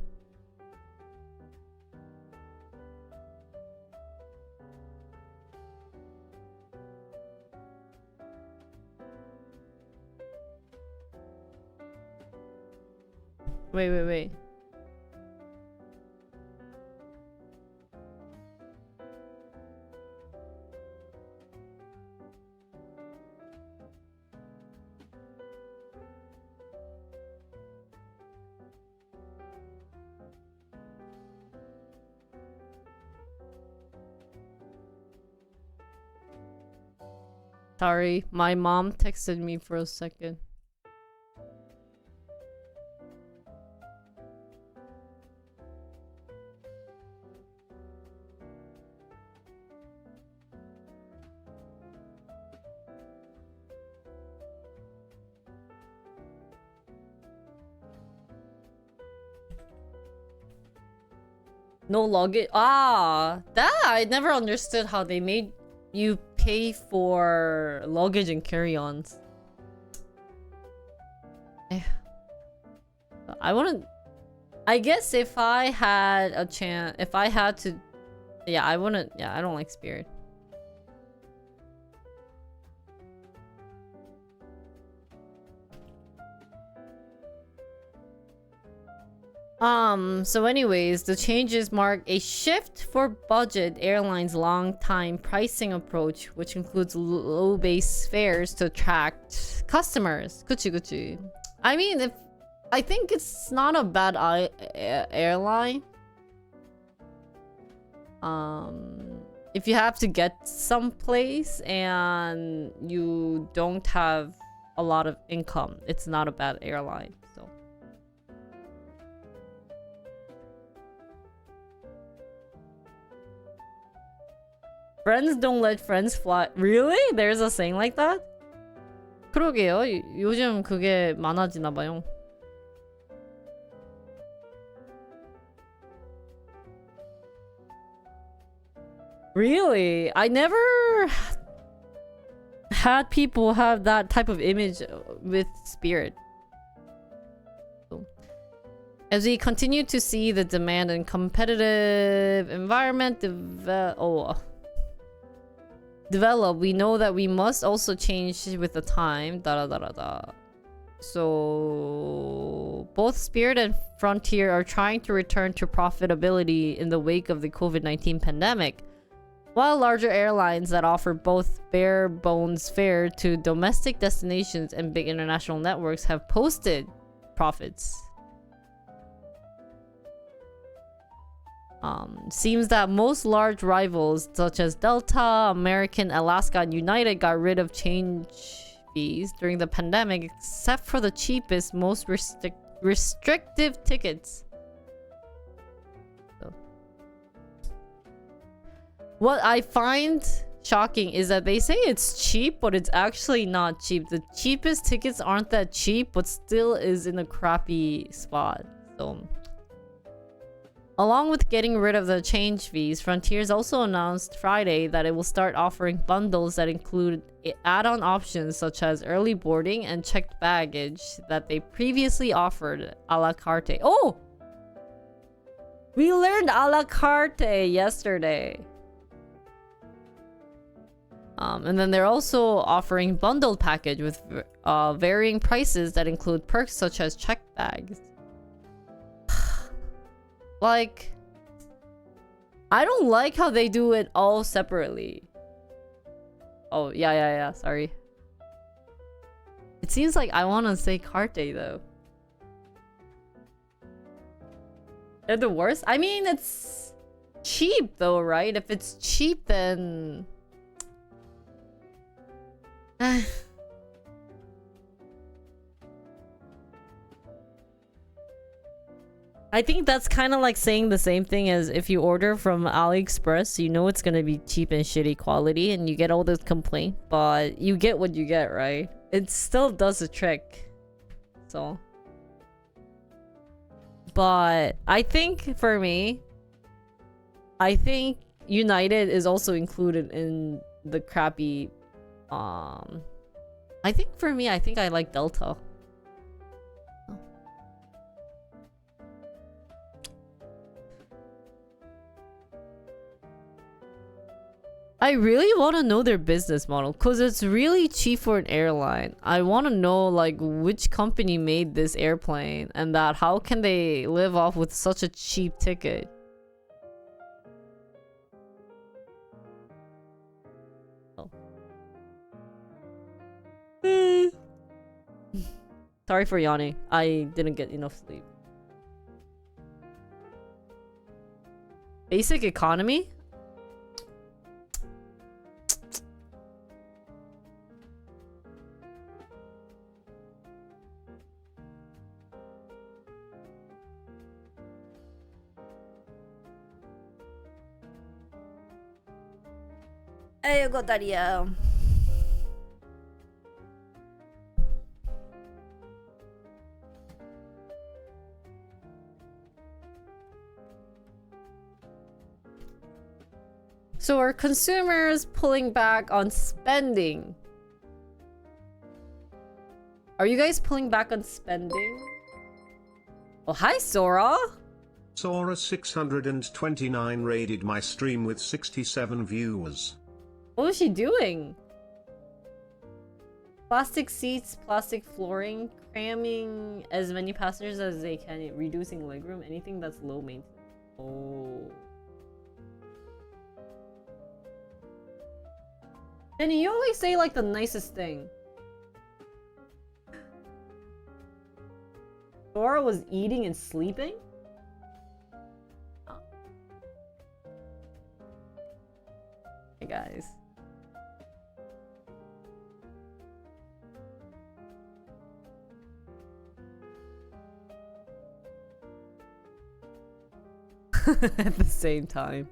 Wait. Sorry, my mom texted me for a second. No luggage. That I never understood how they made you pay for luggage and carry-ons. I guess if I had a chance, if I had to, yeah, I wouldn't. Yeah, I don't like Spirit. So anyways, the changes mark a shift for budget airlines' long-time pricing approach, which includes low base fares to attract customers. Kuchi. I mean, I think it's not a bad airline. If you have to get someplace and you don't have a lot of income, it's not a bad airline. So friends don't let friends fly. Really? There's a saying like that? 그러게요. 요즘 그게 많아지나 봐요. Really? I never had people have that type of image with Spirit. As we continue to see the demand and competitive environment develop, we know that we must also change with the time. So both Spirit and Frontier are trying to return to profitability in the wake of the COVID-19 pandemic, while larger airlines that offer both bare bones fare to domestic destinations and big international networks have posted profits. Seems that most large rivals such as Delta, American, Alaska, and United got rid of change fees during the pandemic, except for the cheapest, most restrictive tickets. So. What I find shocking is that they say it's cheap, but it's actually not cheap. The cheapest tickets aren't that cheap, but still is in a crappy spot. So. Along with getting rid of the change fees, Frontiers also announced Friday that it will start offering bundles that include add-on options such as early boarding and checked baggage that they previously offered a la carte. Oh! We learned a la carte yesterday. And then they're also offering bundled package with varying prices that include perks such as checked bags. Like, I don't like how they do it all separately. Oh, yeah, sorry. It seems like I want to say carte, though. They're the worst? I mean, it's cheap, though, right? If it's cheap, then... I think that's kind of like saying the same thing as if you order from AliExpress, you know it's gonna be cheap and shitty quality and you get all this complaint, but you get what you get, right? It still does the trick. So. But I think for me, I think United is also included in the crappy, I think for me, I think I like Delta. I really want to know their business model because it's really cheap for an airline. I want to know like which company made this airplane and that how can they live off with such a cheap ticket. Oh. Sorry for yawning. I didn't get enough sleep. Basic economy? Ayo Daria. So are consumers pulling back on spending? Are you guys pulling back on spending? Oh, hi Sora. Sora 629 raided my stream with 67 viewers. What was she doing? Plastic seats, plastic flooring, cramming as many passengers as they can, reducing legroom, anything that's low maintenance. Oh. And you always say like the nicest thing. Dora was eating and sleeping? Hey guys. At the same time.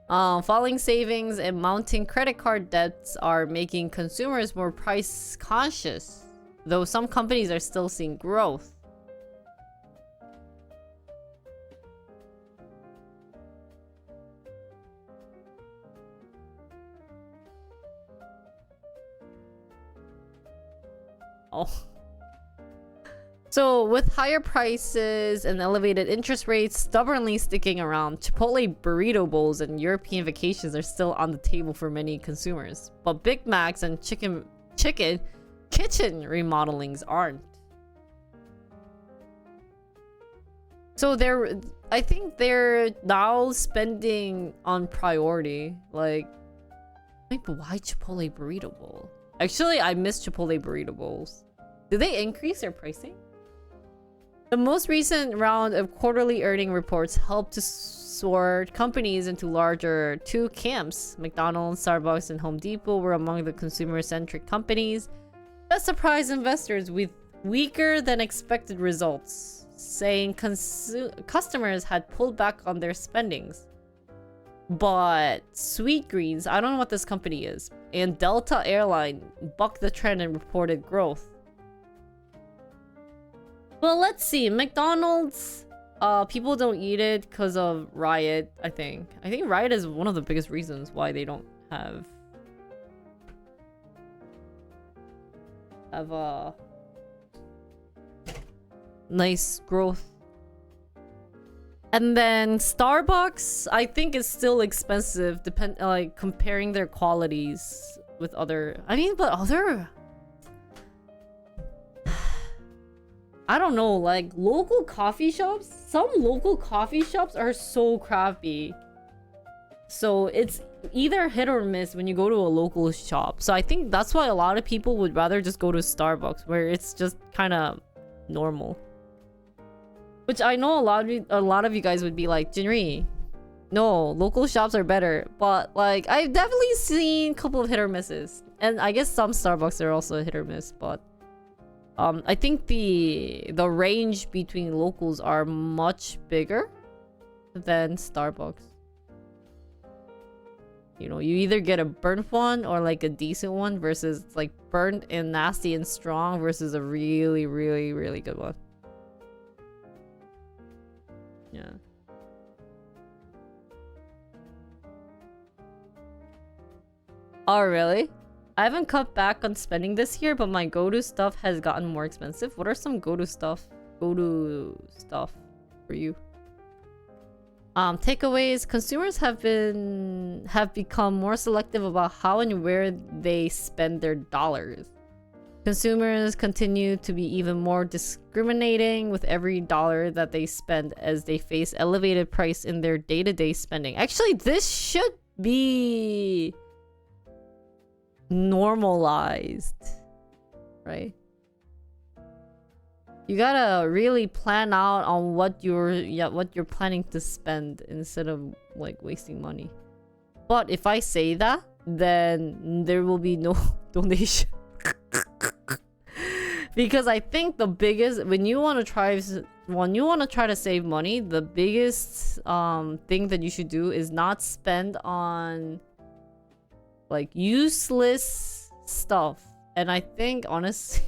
Falling savings and mounting credit card debts are making consumers more price conscious, though some companies are still seeing growth. Oh. So, with higher prices and elevated interest rates stubbornly sticking around, Chipotle burrito bowls and European vacations are still on the table for many consumers. But Big Macs and chicken kitchen remodelings aren't. So I think they're now spending on priority. Like, wait, but why Chipotle burrito bowl? Actually, I miss Chipotle burrito bowls. Did they increase their pricing? The most recent round of quarterly earning reports helped to sort companies into larger two camps. McDonald's, Starbucks, and Home Depot were among the consumer-centric companies that surprised investors with weaker than expected results, saying customers had pulled back on their spendings. But Sweetgreens, I don't know what this company is, and Delta Airline bucked the trend and reported growth. Well, let's see. McDonald's, people don't eat it because of Riot, I think. I think Riot is one of the biggest reasons why they don't have nice growth. And then Starbucks, I think is still expensive, like comparing their qualities with other. I mean, but other. I don't know, like local coffee shops. Some local coffee shops are so crappy. So it's either hit or miss when you go to a local shop. So I think that's why a lot of people would rather just go to Starbucks, where it's just kind of normal. Which I know a lot of you guys would be like, Jinri, no, local shops are better. But like, I've definitely seen a couple of hit or misses, and I guess some Starbucks are also hit or miss. But I think the range between locals are much bigger than Starbucks. You know, you either get a burnt one or like a decent one versus like burnt and nasty and strong versus a really, really, really good one. Yeah. Oh, really? I haven't cut back on spending this year, but my go-to stuff has gotten more expensive. What are some go-to stuff for you? Takeaways. Consumers have become more selective about how and where they spend their dollars. Consumers continue to be even more discriminating with every dollar that they spend as they face elevated price in their day-to-day spending. Actually, this should be normalized, right? You gotta really plan out on what you're planning to spend instead of like wasting money. But if I say that, then there will be no donation. Because I think the biggest, when you want to try to save money, the biggest thing that you should do is not spend on like useless stuff. And I think honestly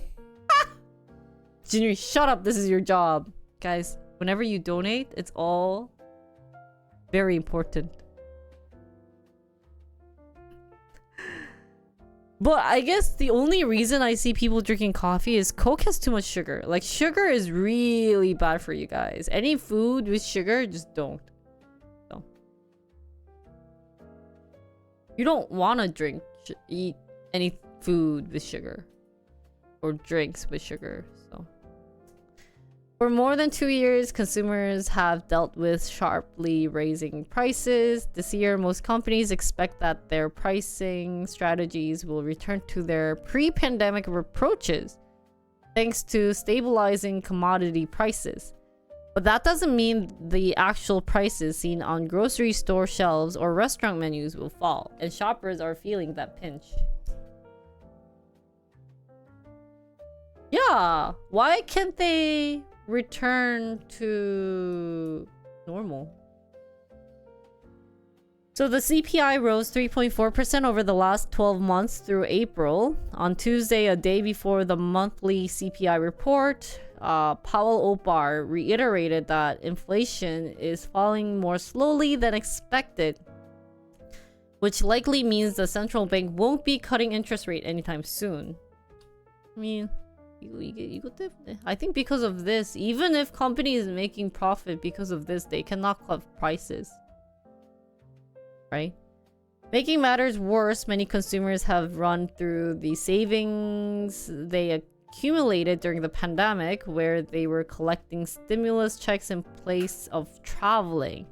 Jinri, shut up, this is your job. Guys, whenever you donate, it's all very important. But I guess the only reason I see people drinking coffee is Coke has too much sugar. Like, sugar is really bad for you guys. Any food with sugar, just don't. So. You don't want to eat any food with sugar. Or drinks with sugar, so. For more than 2 years, consumers have dealt with sharply raising prices. This year, most companies expect that their pricing strategies will return to their pre-pandemic approaches, thanks to stabilizing commodity prices. But that doesn't mean the actual prices seen on grocery store shelves or restaurant menus will fall, and shoppers are feeling that pinch. Yeah, why can't they return to normal? So the CPI rose 3.4% over the last 12 months through April. On Tuesday, a day before the monthly CPI report, Powell Opar reiterated that inflation is falling more slowly than expected, which likely means the central bank won't be cutting interest rate anytime soon. I mean, I think because of this, even if companies making profit because of this, they cannot cut prices. Right? Making matters worse, many consumers have run through the savings they accumulated during the pandemic, where they were collecting stimulus checks in place of traveling.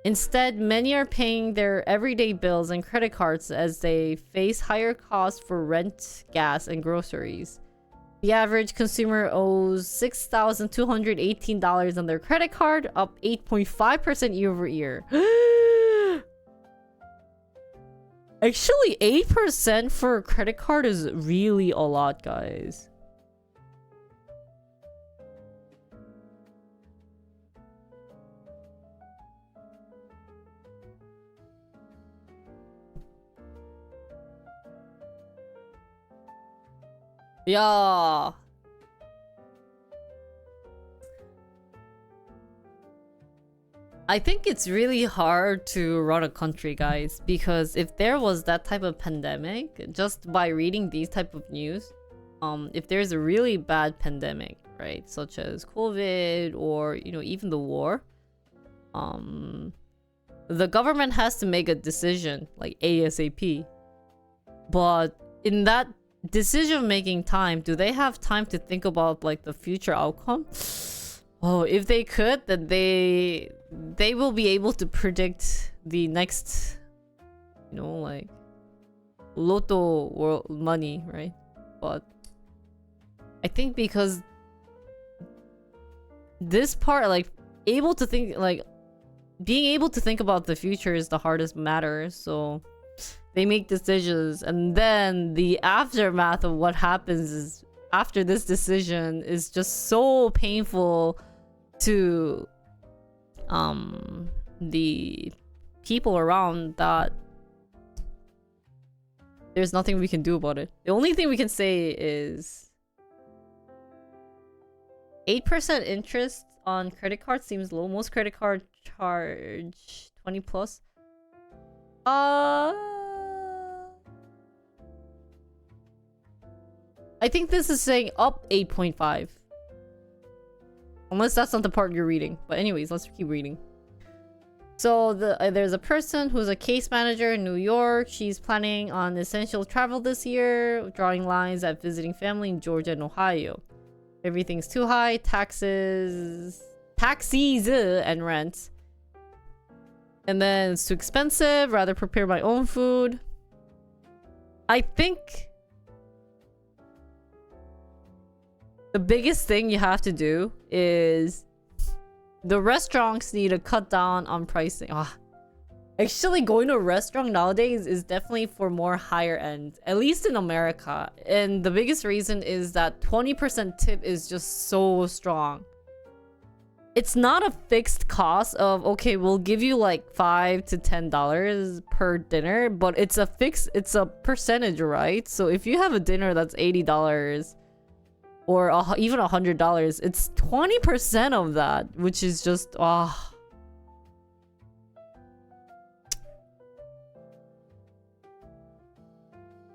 Instead, many are paying their everyday bills and credit cards as they face higher costs for rent, gas, and groceries. The average consumer owes $6,218 on their credit card, up 8.5% year over year. Actually, 8% for a credit card is really a lot, guys. Yeah. I think it's really hard to run a country, guys, because if there was that type of pandemic, just by reading these type of news, if there's a really bad pandemic, right, such as COVID or, you know, even the war, the government has to make a decision like ASAP. But in that decision-making time, do they have time to think about like the future outcome? Oh, if they could, then they will be able to predict the next, you know, like Lotto world money, right? But I think because this part, like able to think, like being able to think about the future is the hardest matter. So they make decisions, and then the aftermath of what happens is after this decision is just so painful to the people around that there's nothing we can do about it. The only thing we can say is 8% interest on credit cards seems low. Most credit card charge 20 plus. I think this is saying up 8.5. Unless that's not the part you're reading. But anyways, let's keep reading. So there's a person who's a case manager in New York. She's planning on essential travel this year, drawing lines at visiting family in Georgia and Ohio. Everything's too high. Taxes, and rent. And then it's too expensive. Rather prepare my own food. I think the biggest thing you have to do is the restaurants need to cut down on pricing. Actually, going to a restaurant nowadays is definitely for more higher end, at least in America. And the biggest reason is that 20% tip is just so strong. It's not a fixed cost of, okay, we'll give you like $5 to $10 per dinner, but it's a percentage, right? So if you have a dinner that's $80 or even $100, it's 20% of that, which is just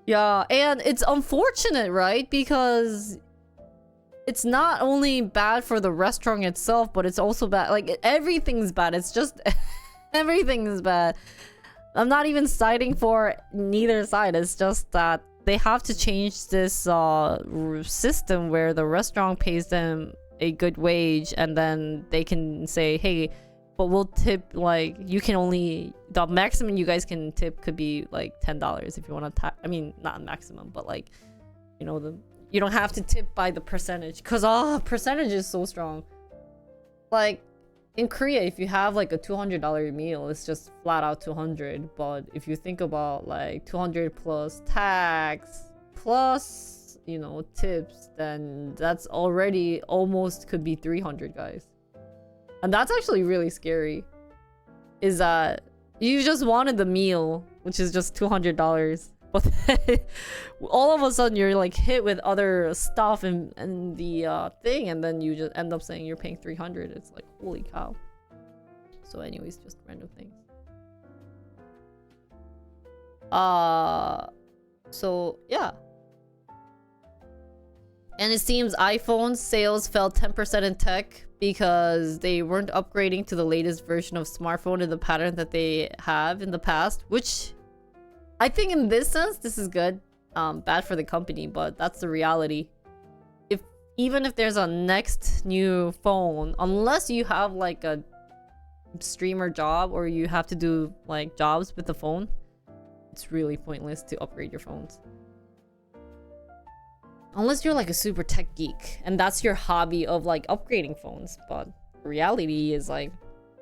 yeah. And it's unfortunate, right? Because it's not only bad for the restaurant itself, but it's also bad, like everything's bad. It's just everything is bad. I'm not even citing for neither side. It's just that they have to change this system where the restaurant pays them a good wage, and then they can say, hey, but we'll tip, like, you can only, the maximum you guys can tip could be like $10 if you want to I mean, not maximum, but like, you know, You don't have to tip by the percentage. Cause percentage is so strong. Like in Korea, if you have like a $200 meal, it's just flat out 200. But if you think about like 200 plus tax plus, you know, tips, then that's already almost could be 300, guys. And that's actually really scary. Is that you just wanted the meal, which is just $200, but then all of a sudden you're like hit with other stuff and the thing, and then you just end up saying you're paying 300. It's like, holy cow. So anyways, just random things. So yeah. And it seems iPhone sales fell 10% in tech because they weren't upgrading to the latest version of smartphone in the pattern that they have in the past, which I think in this sense, this is good. Bad for the company, but that's the reality. Even if there's a next new phone, unless you have like a streamer job or you have to do like jobs with the phone, it's really pointless to upgrade your phones. Unless you're like a super tech geek and that's your hobby of like upgrading phones, but reality is like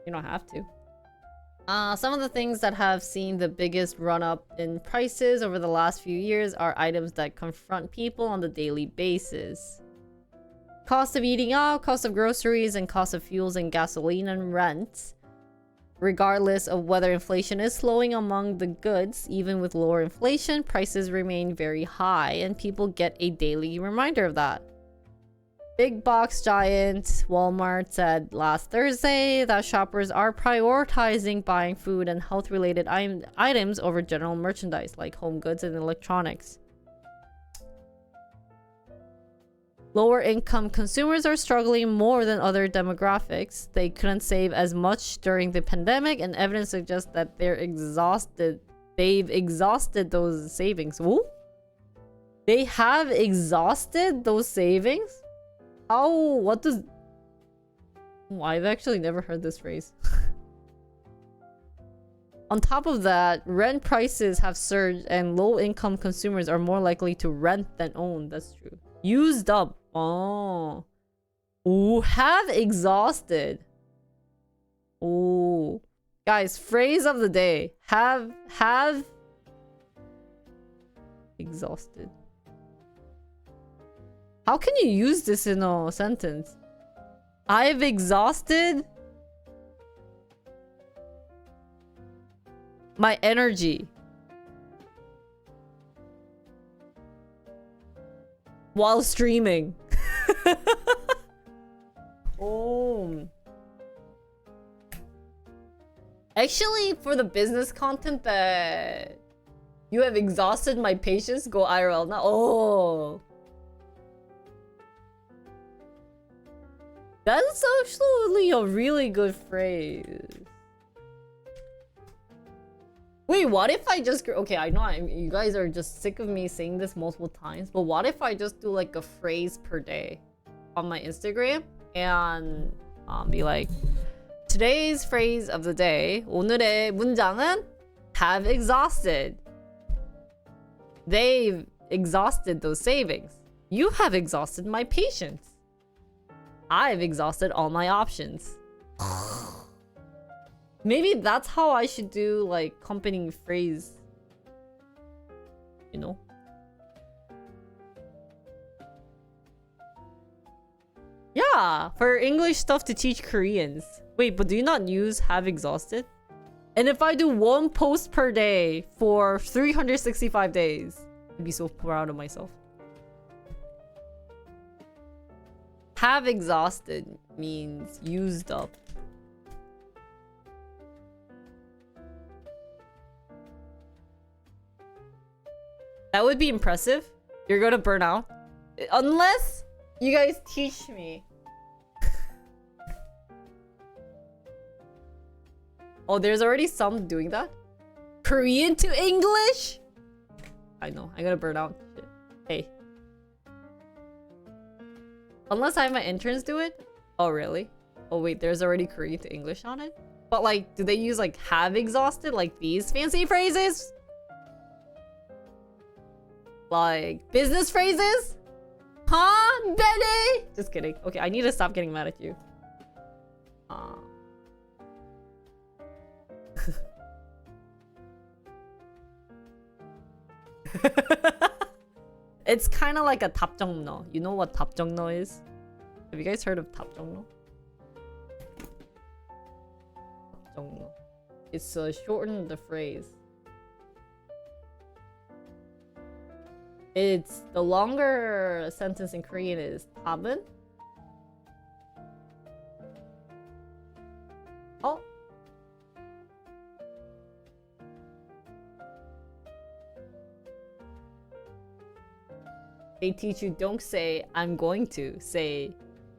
you don't have to. Some of the things that have seen the biggest run up in prices over the last few years are items that confront people on the daily basis. Cost of eating out, cost of groceries, and cost of fuels and gasoline and rent. Regardless of whether inflation is slowing among the goods, even with lower inflation, prices remain very high, and people get a daily reminder of that. Big box giant Walmart said last Thursday that shoppers are prioritizing buying food and health-related items over general merchandise like home goods and electronics. Lower income consumers are struggling more than other demographics. They couldn't save as much during the pandemic, and evidence suggests that they're exhausted. They've exhausted those savings. Ooh? They have exhausted those savings? Oh, what does... Oh, I've actually never heard this phrase. On top of that, rent prices have surged and low-income consumers are more likely to rent than own. That's true. Used up. Oh. Ooh, have exhausted. Ooh. Guys, phrase of the day. Have exhausted. How can you use this in a sentence? I've exhausted my energy while streaming. Oh. Actually, for the business content that you have exhausted my patience, go IRL now. Oh. That's actually a really good phrase. Wait, what if I just... Okay, I know you guys are just sick of me saying this multiple times, but what if I just do like a phrase per day on my Instagram and be like, today's phrase of the day, 오늘의 문장은 have exhausted. They've exhausted those savings. You have exhausted my patience. I've exhausted all my options. Maybe that's how I should do like accompanying phrase. You know? Yeah, for English stuff to teach Koreans. Wait, but do you not use have exhausted? And if I do one post per day for 365 days, I'd be so proud of myself. Have exhausted means used up. That would be impressive. You're gonna burn out. Unless you guys teach me. Oh, there's already some doing that? Korean to English? I know, I'm gonna burn out. Shit. Hey. Unless I have my interns do it? Oh, really? Oh, wait, there's already Korean to English on it? But, like, do they use, like, have exhausted? Like, these fancy phrases? Like, business phrases? Huh, Benny? Just kidding. Okay, I need to stop getting mad at you. It's kind of like a 탑정너. You know what 탑정너 is? Have you guys heard of 탑정너? 탑정너. It's shorten the phrase. It's the longer sentence in Korean is 탑은. Oh. They teach you don't say I'm going to, say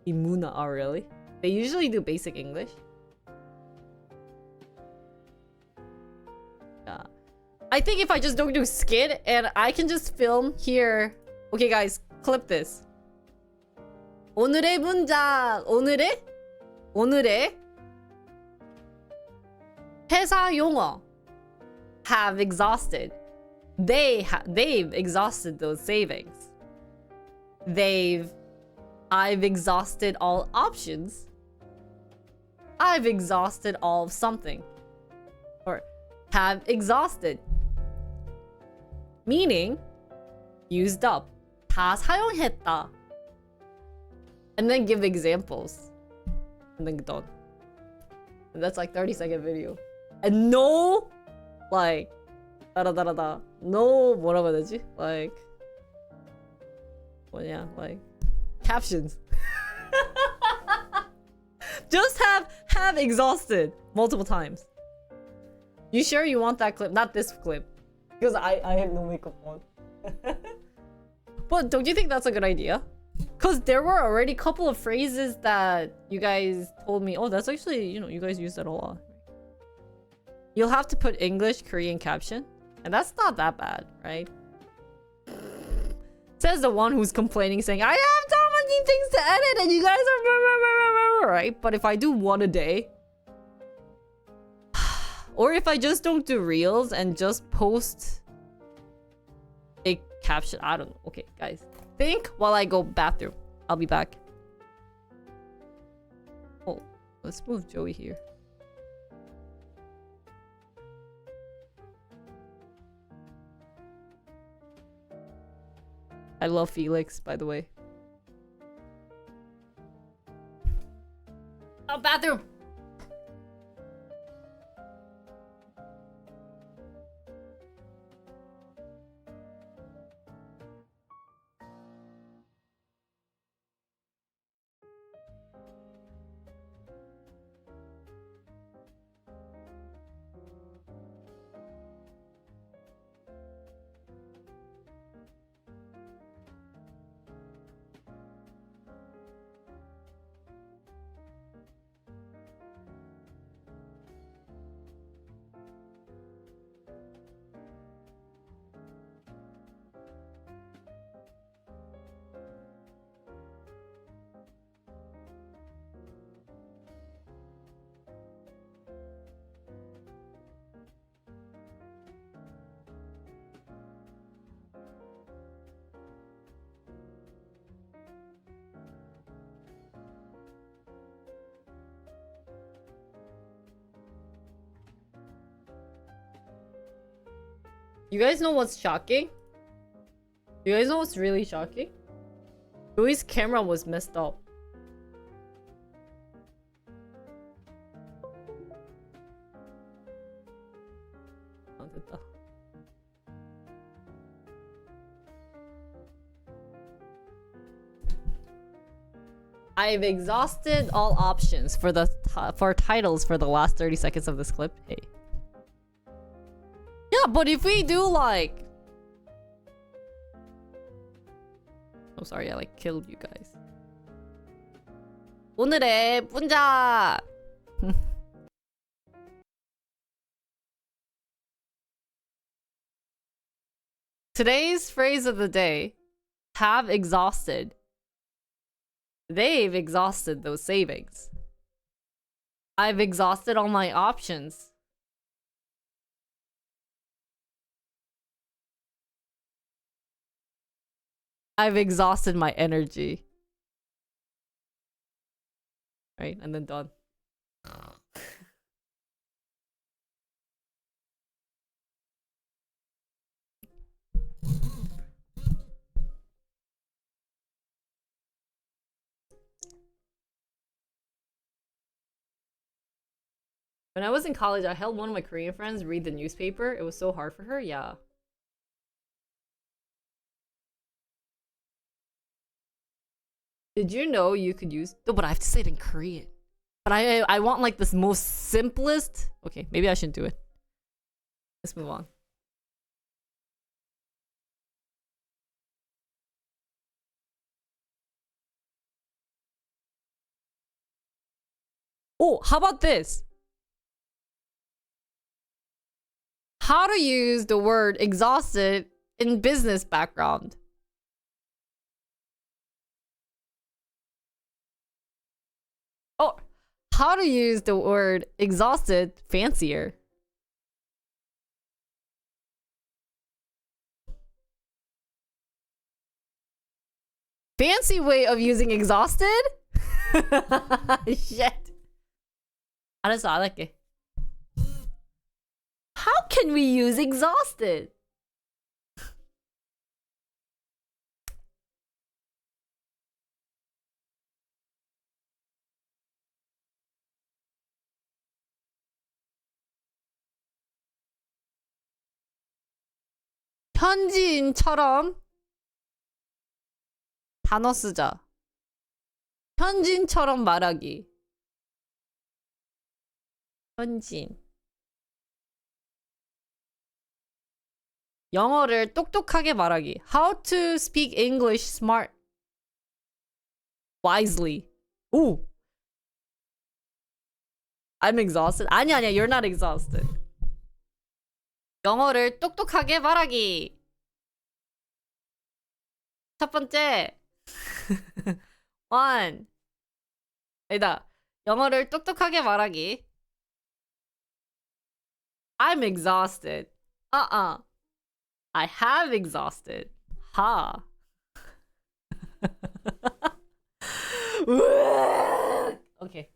imuna. Oh really? They usually do basic English. Yeah. I think if I just don't do skit and I can just film here. Okay guys, clip this. 오늘의 문장. 오늘의 회사 용어 have exhausted. They've exhausted those savings. I've exhausted all options. I've exhausted all of something. Or have exhausted. Meaning, used up. 다 사용했다. And then give examples. And then done. And that's like 30-second video. And no, like, 다다다다다. No, 뭐라고 해야 되지? Like, well, yeah, like, captions. Just have exhausted multiple times. You sure you want that clip? Not this clip. Because I have no makeup on. But don't you think that's a good idea? Because there were already a couple of phrases that you guys told me, oh, that's actually, you know, you guys use that a lot. You'll have to put English, Korean caption. And that's not that bad, right? Says the one who's complaining, saying, I have so many things to edit and you guys are... Right? But if I do one a day... Or if I just don't do reels and just post a caption. I don't know. Okay, guys. Think while I go bathroom. I'll be back. Oh, let's move Joey here. I love Felix, by the way. Oh, bathroom! You guys know what's shocking? You guys know what's really shocking? Joey's camera was messed up. 됐다. I've exhausted all options for titles for the last 30 seconds of this clip. Hey. Yeah, but if we do like... I'm sorry, I like killed you guys. 오늘의 문장! Today's phrase of the day, have exhausted. They've exhausted those savings. I've exhausted all my options. I've exhausted my energy. Right? And then done. When I was in college, I helped one of my Korean friends read the newspaper. It was so hard for her. Yeah. Did you know you could use... No, but I have to say it in Korean. But I want like this most simplest... Okay, maybe I shouldn't do it. Let's move on. Oh, how about this? How to use the word exhausted in business background. Oh, how to use the word exhausted fancier. Fancy way of using exhausted? Shit. 알았어, 안 할게. How can we use exhausted? 현지인처럼 단어 쓰자. 현지인처럼 말하기. 현지인. 영어를 똑똑하게 말하기. How to speak English smart. Wisely. 오! I'm exhausted. 아니야, you're not exhausted. 영어를 똑똑하게 말하기. 첫 번째. one. 아니다. 영어를 똑똑하게 말하기. I'm exhausted. I have exhausted. Ha. Okay.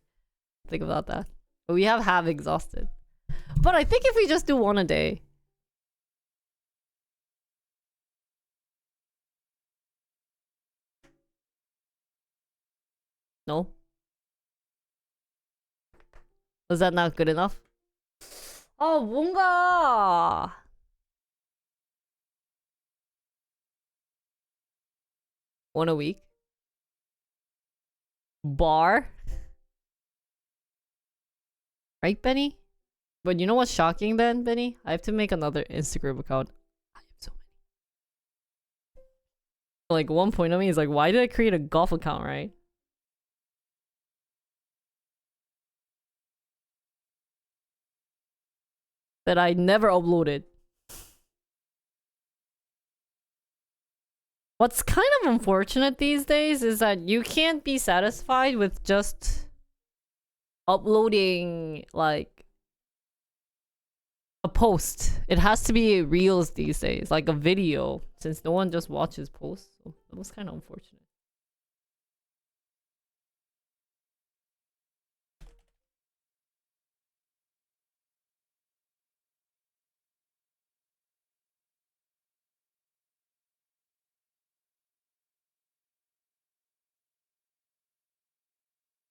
Think about that. We have exhausted. But I think if we just do one a day. No? Was that not good enough? 뭔가. One a week? Bar? Right, Benny? But you know what's shocking then, Benny? I have to make another Instagram account. I have so many. Like, one point of me is like, why did I create a golf account, right? That I never uploaded. What's kind of unfortunate these days is that you can't be satisfied with just uploading like a post. It has to be reels these days, like a video, since no one just watches posts. So it was kind of unfortunate.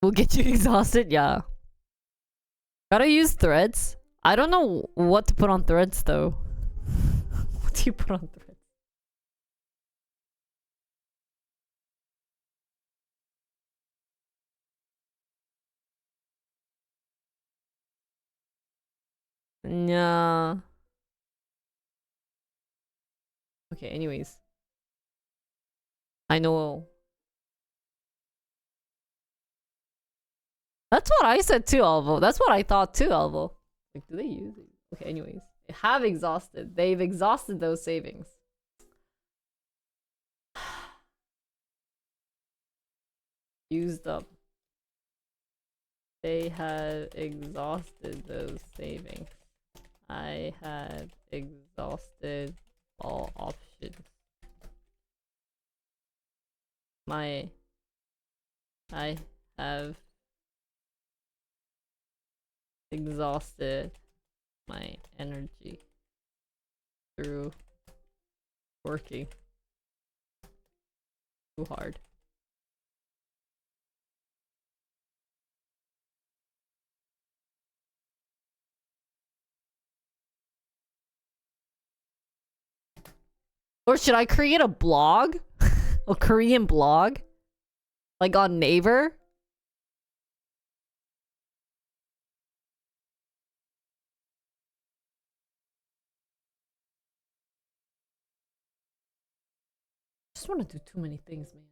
Will get you exhausted, yeah. Gotta use threads. I don't know what to put on threads though. What do you put on threads? Yeah. Okay, anyways. I know. That's what I said too, Alvo. That's what I thought too, Alvo. Like, do they use it? Okay, anyways. They have exhausted. They've exhausted those savings. Used up. They have exhausted those savings. I have exhausted all options. I have exhausted my energy through working too hard. Or should I create a blog? A Korean blog? Like on Naver? I just want to do too many things, man.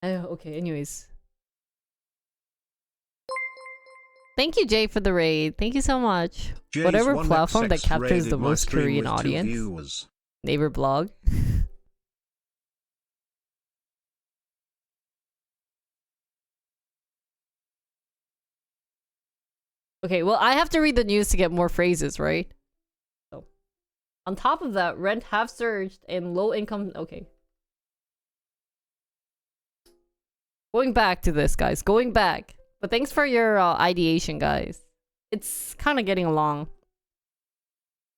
Okay, anyways. Thank you, Jay, for the raid. Thank you so much. Jay's Whatever 1XX platform that captures raided the my most stream Korean with 2 audience. viewers. Naver blog. Okay, well, I have to read the news to get more phrases, right? So, on top of that, rent have surged and low income. Okay. Going back to this, guys. Going back. But thanks for your ideation, guys. It's kind of getting along.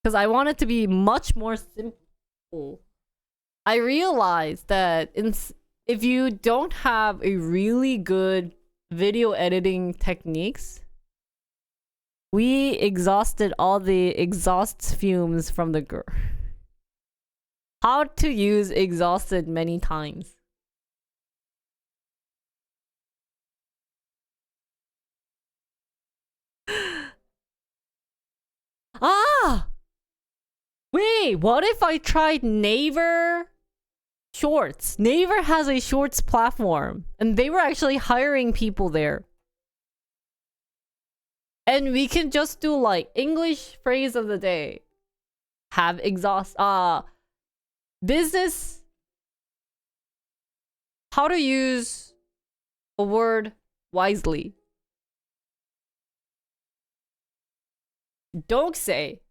Because I want it to be much more simple. I realized that if you don't have a really good video editing techniques, we exhausted all the exhaust fumes from the girl. How to use exhausted many times. Ah! Wait, what if I tried Naver Shorts? Naver has a shorts platform, and they were actually hiring people there. And we can just do like English phrase of the day. Have exhaust business. How to use a word wisely. Don't say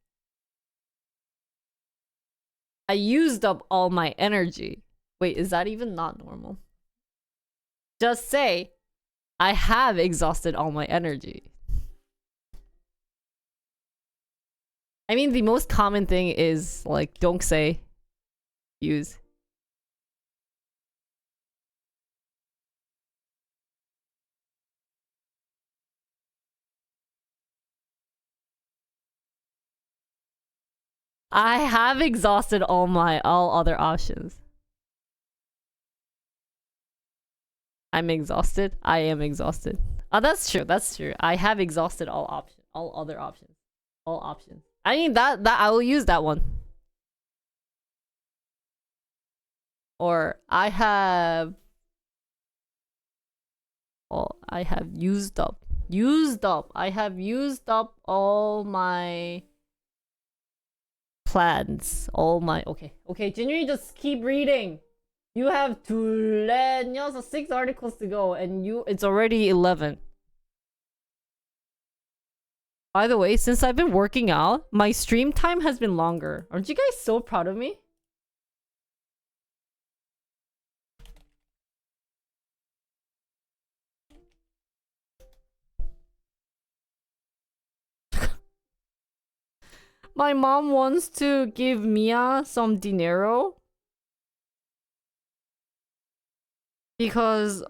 I used up all my energy. Wait, is that even not normal? Just say I have exhausted all my energy. I mean, the most common thing is like don't say, use. I have exhausted all other options. I'm exhausted. I am exhausted. Oh, that's true. That's true. I have exhausted all other options. All options. I mean that I will use that one. Or I have used up. I have used up all my plans. Okay, Jinri, just keep reading. You have 6 articles to go, and it's already 11. By the way, since I've been working out, my stream time has been longer. Aren't you guys so proud of me? My mom wants to give Mia some dinero because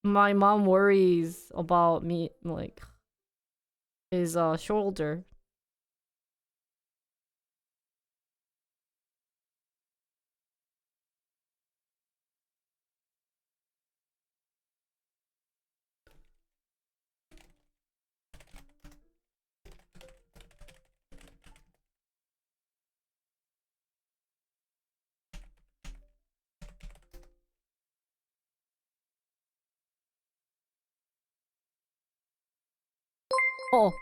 my mom worries about me, like his shoulder. Oh.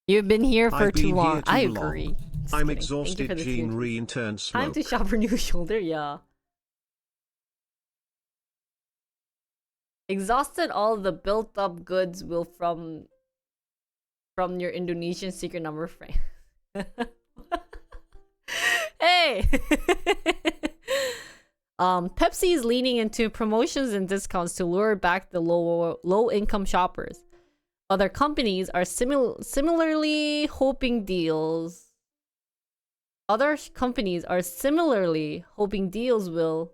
You've been here for I've too been long. here too I long. agree. Just I'm kidding. Thank you exhausted. for the Gene food. re-intern Time smoke. to shop for new shoulder. Yeah. Exhausted all the built-up goods will from your Indonesian secret number frame. Hey. Pepsi is leaning into promotions and discounts to lure back the low-income shoppers. Other companies are similarly hoping deals. Other companies are similarly hoping deals will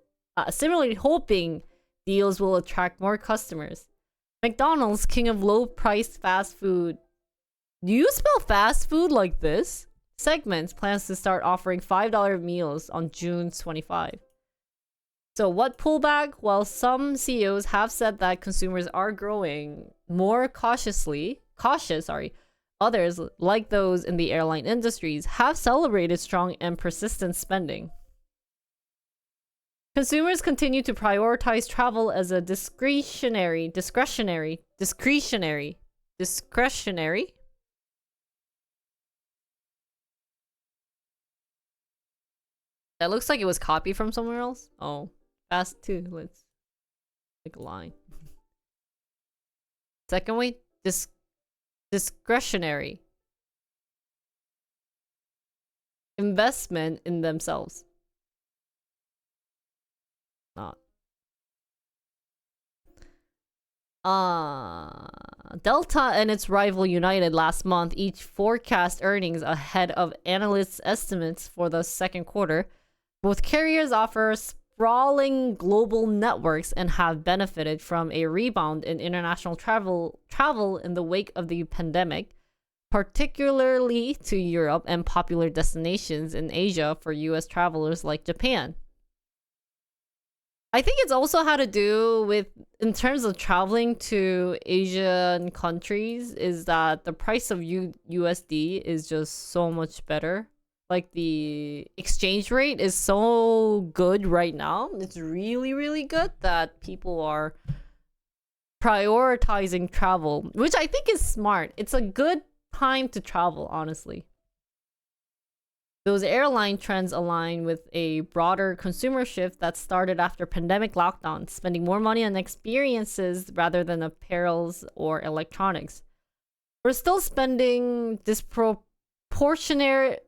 attract more customers. McDonald's, king of low-priced fast food. Do you spell fast food like this? Segments plans to start offering $5 meals on June 25. So what pullback? While some CEOs have said that consumers are growing more cautious, others, like those in the airline industries, have celebrated strong and persistent spending. Consumers continue to prioritize travel as a discretionary. That looks like it was copied from somewhere else. Oh, fast too. Let's make a line. Second way, discretionary. Investment in themselves. Not. Delta and its rival United last month each forecast earnings ahead of analysts' estimates for the second quarter. Both carriers offer sprawling global networks and have benefited from a rebound in international travel in the wake of the pandemic, particularly to Europe and popular destinations in Asia for US travelers like Japan. I think it's also had to do with, in terms of traveling to Asian countries, is that the price of USD is just so much better. Like, the exchange rate is so good right now. It's really, really good that people are prioritizing travel, which I think is smart. It's a good time to travel, honestly. Those airline trends align with a broader consumer shift that started after pandemic lockdowns, spending more money on experiences rather than apparels or electronics. We're still spending disproportionately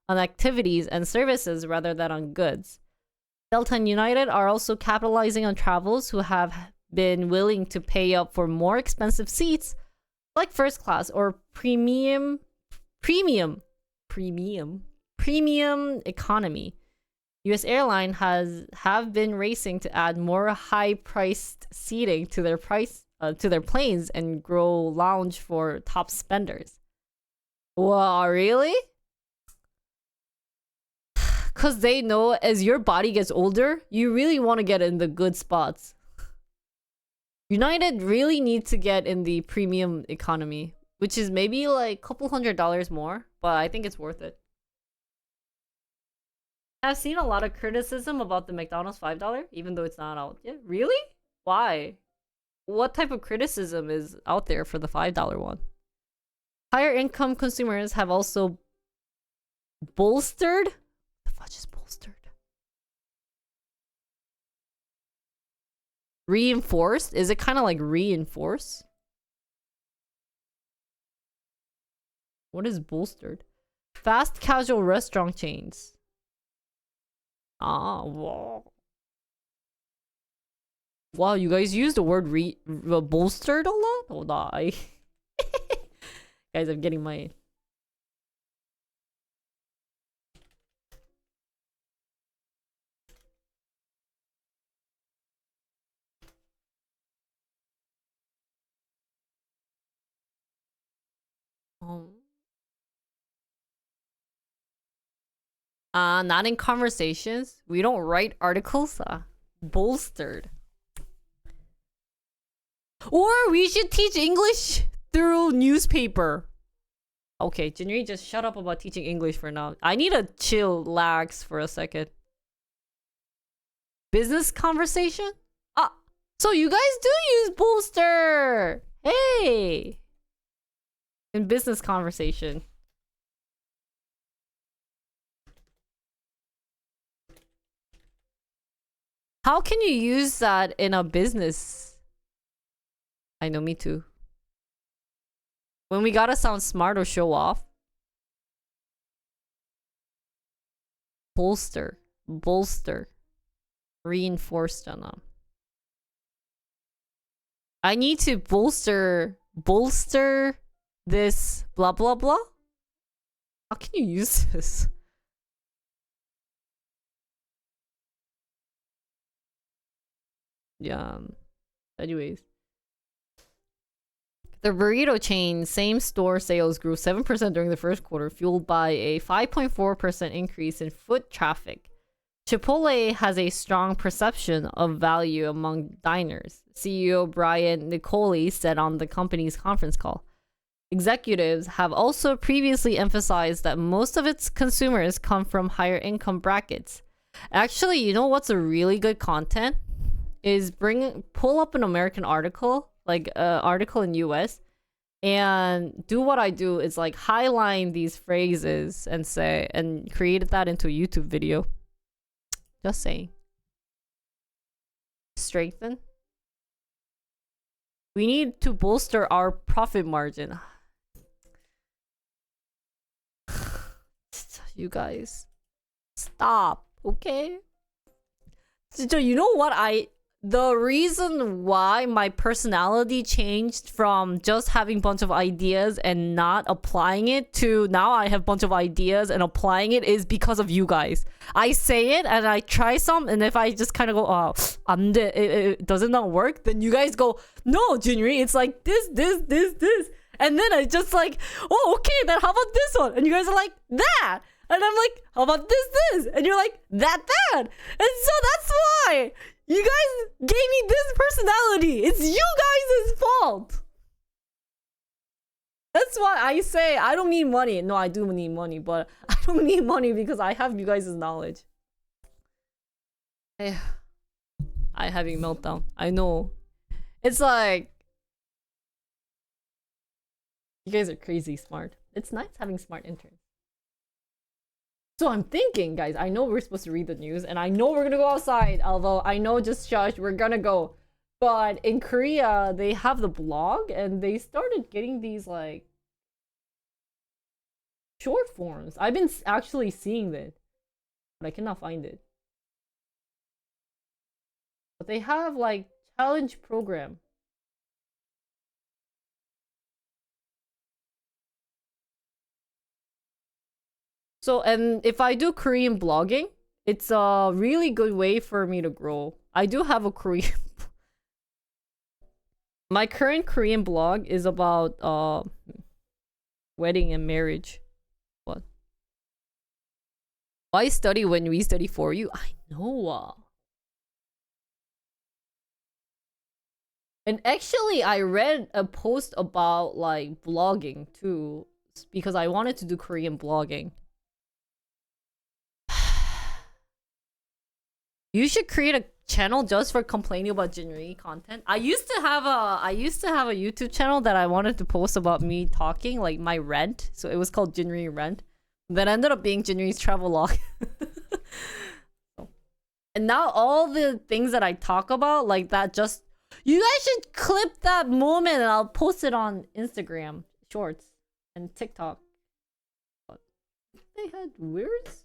on activities and services rather than on goods. Delta and United are also capitalizing on travelers who have been willing to pay up for more expensive seats, like first class or premium economy. US airline have been racing to add more high-priced seating to their planes and grow lounge for top spenders. Wow, really? Cause they know as your body gets older, you really want to get in the good spots. United really needs to get in the premium economy, which is maybe like a couple $100 more, but I think it's worth it. I've seen a lot of criticism about the McDonald's $5, even though it's not out yet. Really? Why? What type of criticism is out there for the $5 one? Higher income consumers have also bolstered? The fudge is bolstered. Reinforced? Is it kind of like reinforce? What is bolstered? Fast casual restaurant chains. Ah, wow. Wow, you guys use the word bolstered a lot? Hold on. Guys, I'm getting my... Not in conversations. We don't write articles. Bolstered. Or we should teach English through newspaper. Okay, Jinri, just shut up about teaching English for now. I need to chill, relax for a second. Business conversation? So you guys do use Bolster! Hey! In business conversation. How can you use that in a business? I know, me too. When we gotta sound smart or show off. Bolster. Bolster. Reinforced on them. I need to bolster this blah blah blah. How can you use this? Yeah. Anyways. The burrito chain same store sales grew 7% during the first quarter, fueled by a 5.4% increase in foot traffic. Chipotle has a strong perception of value among diners, CEO Brian Nicoli said on the company's conference call. Executives have also previously emphasized that most of its consumers come from higher income brackets. Actually, you know what's a really good content? Is pull up an American article, like an article in US, and do what I do is like highlight these phrases and say and create that into a YouTube video. Just saying. Strengthen. We need to bolster our profit margin. You guys, stop, okay? So you know what the reason why my personality changed from just having a bunch of ideas and not applying it to now I have a bunch of ideas and applying it is because of you guys. I say it and I try some, and if I just kind of go, oh, it does it not work? Then you guys go, no, Junri, it's like this. And then I just like, oh, okay, then how about this one? And you guys are like, that. And I'm like, how about this? And you're like, that. And so that's why you guys gave me this personality. It's you guys' fault. That's why I say I don't need money. No, I do need money, but I don't need money because I have you guys' knowledge. I having meltdown. I know. It's like you guys are crazy smart. It's nice having smart interns. So I'm thinking, guys, I know we're supposed to read the news, and I know we're gonna go outside, although I know just shush, we're gonna go. But in Korea, they have the blog, and they started getting these, like, short forms. I've been actually seeing it, but I cannot find it. But they have, like, challenge program. So, and if I do Korean blogging, it's a really good way for me to grow. I do have a Korean... My current Korean blog is about wedding and marriage. What? Why study when we study for you? I know. And actually, I read a post about like blogging too, because I wanted to do Korean blogging. You should create a channel just for complaining about Jinri content. I used to have a YouTube channel that I wanted to post about me talking, like my rant. So it was called Jinri Rant. That ended up being Jinri's travel log. And now all the things that I talk about, like that, just you guys should clip that moment and I'll post it on Instagram Shorts and TikTok. What? They had words?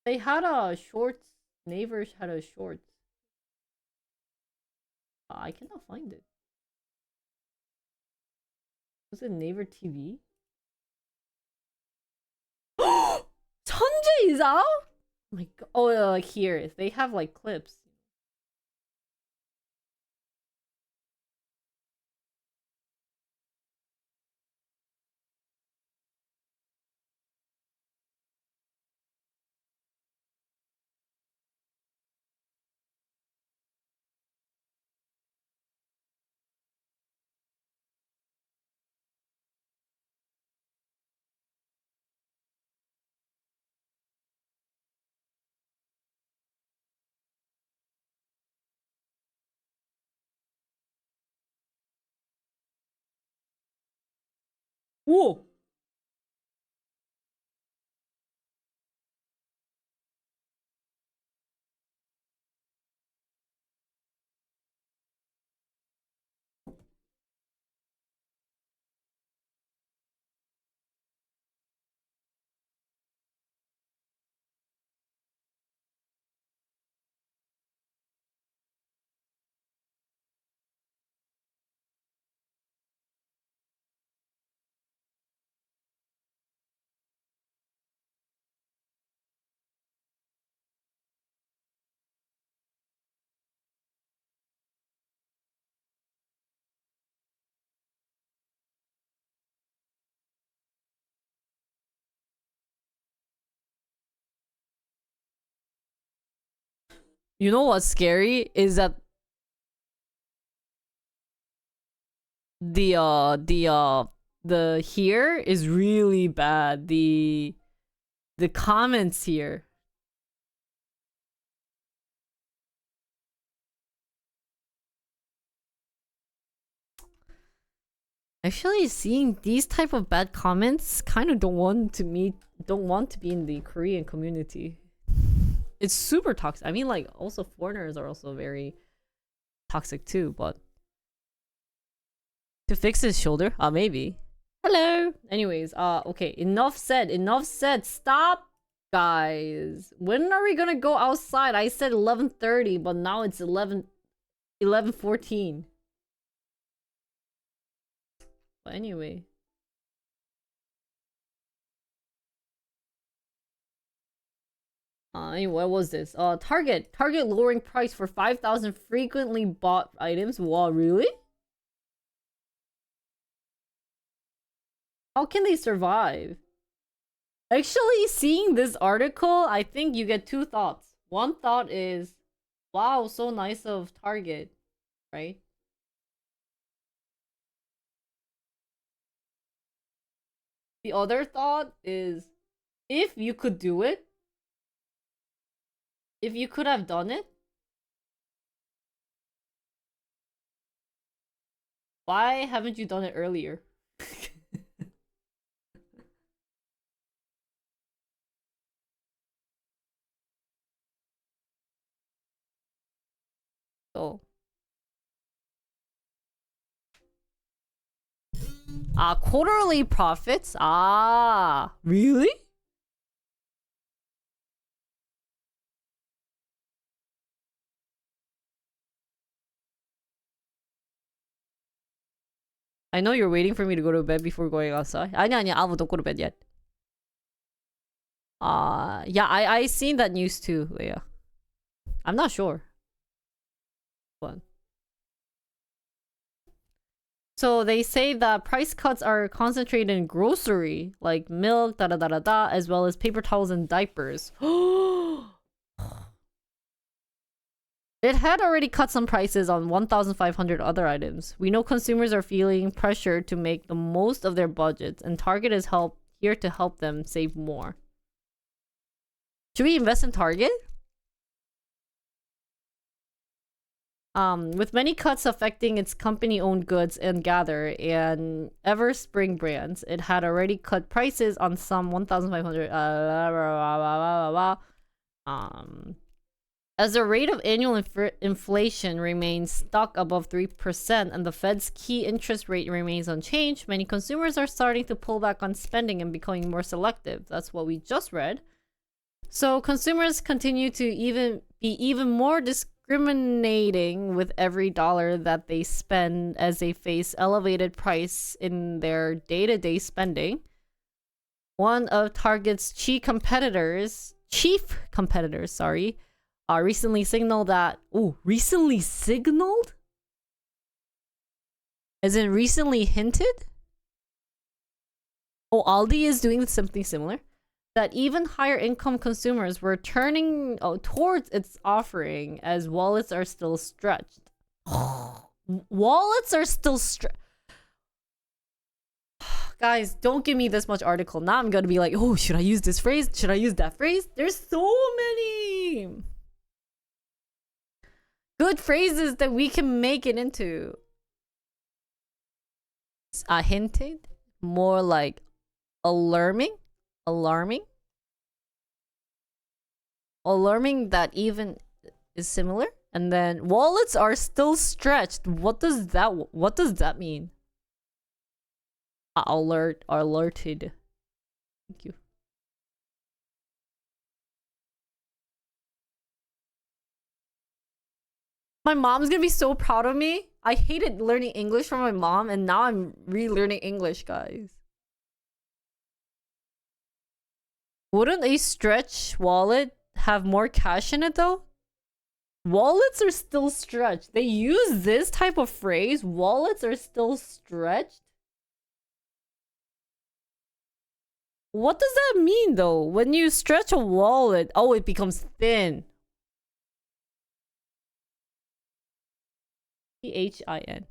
They had a shorts. Naver had a shorts. I cannot find it. Was it Naver TV? Sunjay is out? Oh my god. Oh, like here. They have like clips. Whoa. You know what's scary is that the here is really bad. The comments here. Actually, seeing these type of bad comments kind of don't want to be in the Korean community. It's super toxic. I mean, like, also foreigners are also very toxic too, but to fix his shoulder? Maybe. Hello. Anyways, okay, enough said. Stop, guys. When are we gonna go outside? I said 11:30, but now it's 11:14. But anyway. What was this? Target lowering price for 5,000 frequently bought items. Wow, really? How can they survive? Actually, seeing this article, I think you get two thoughts. One thought is, wow, so nice of Target, right? The other thought is, if you could do it, if you could have done it, why haven't you done it earlier? So, quarterly profits? Really? I know you're waiting for me to go to bed before going outside. 아니야, 아무 don't go to bed yet. Yeah, I seen that news too, Leia. I'm not sure. What? So they say that price cuts are concentrated in grocery, like milk, da da da da da, as well as paper towels and diapers. It had already cut some prices on 1,500 other items. We know consumers are feeling pressure to make the most of their budgets, and Target is here to help them save more. Should we invest in Target? With many cuts affecting its company-owned goods and Gather and Everspring brands, it had already cut prices on some 1,500. As the rate of annual inflation remains stuck above 3% and the Fed's key interest rate remains unchanged, many consumers are starting to pull back on spending and becoming more selective. That's what we just read. So consumers continue to be even more discriminating with every dollar that they spend as they face elevated price in their day-to-day spending. One of Target's chief competitors, recently signaled that... recently signaled? As in recently hinted? Aldi is doing something similar. That even higher income consumers were turning towards its offering as wallets are still stretched. Wallets are still stretched. Guys, don't give me this much article. Now I'm gonna be like, should I use this phrase? Should I use that phrase? There's so many good phrases that we can make it into. Hinted? more like alarming, alarming, alarming that even is similar. And then wallets are still stretched. What does that mean? Alerted. Thank you. My mom's gonna be so proud of me. I hated learning English from my mom, and now I'm relearning English, guys. Wouldn't a stretch wallet have more cash in it though? Wallets are still stretched. They use this type of phrase. Wallets are still stretched. What does that mean though? When you stretch a wallet, oh, it becomes thin. THIN.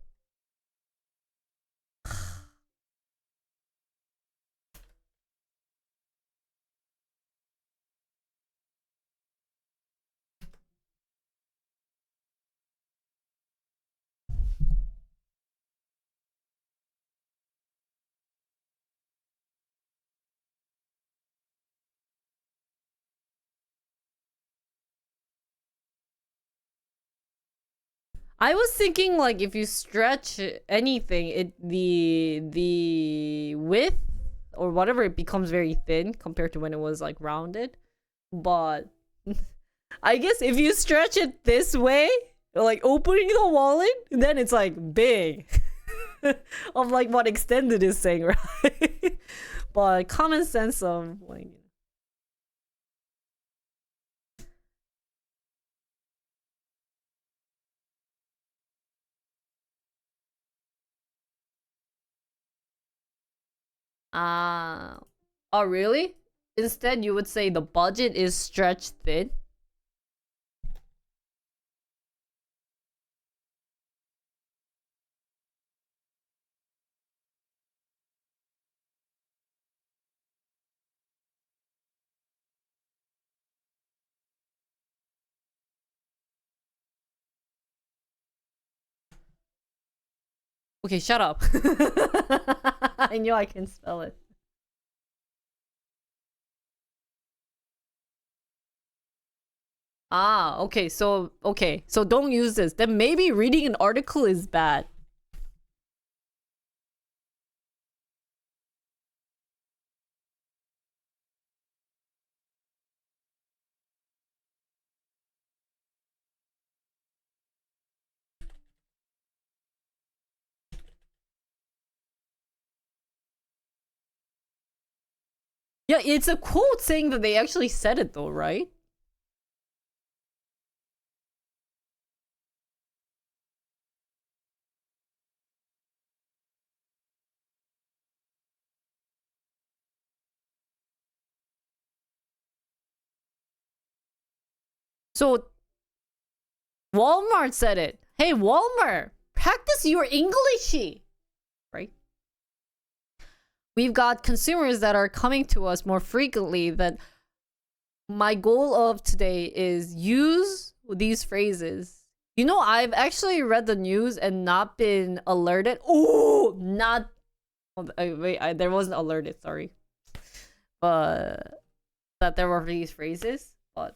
I was thinking like if you stretch anything, the width or whatever, it becomes very thin compared to when it was like rounded. But I guess if you stretch it this way, like opening the wallet, then it's like big. Of like what extended is saying, right? But common sense of like ah, oh really? Instead, you would say the budget is stretched thin. Okay, shut up. I knew I can spell it. Ah, okay, so don't use this. Then maybe reading an article is bad. Yeah, it's a quote saying that they actually said it though, right? So Walmart said it. Hey, Walmart, practice your Englishy, right? We've got consumers that are coming to us more frequently. That my goal of today is use these phrases. You know, I've actually read the news and not been alerted. Oh, not. Wait, there wasn't alerted. Sorry, but that there were these phrases. But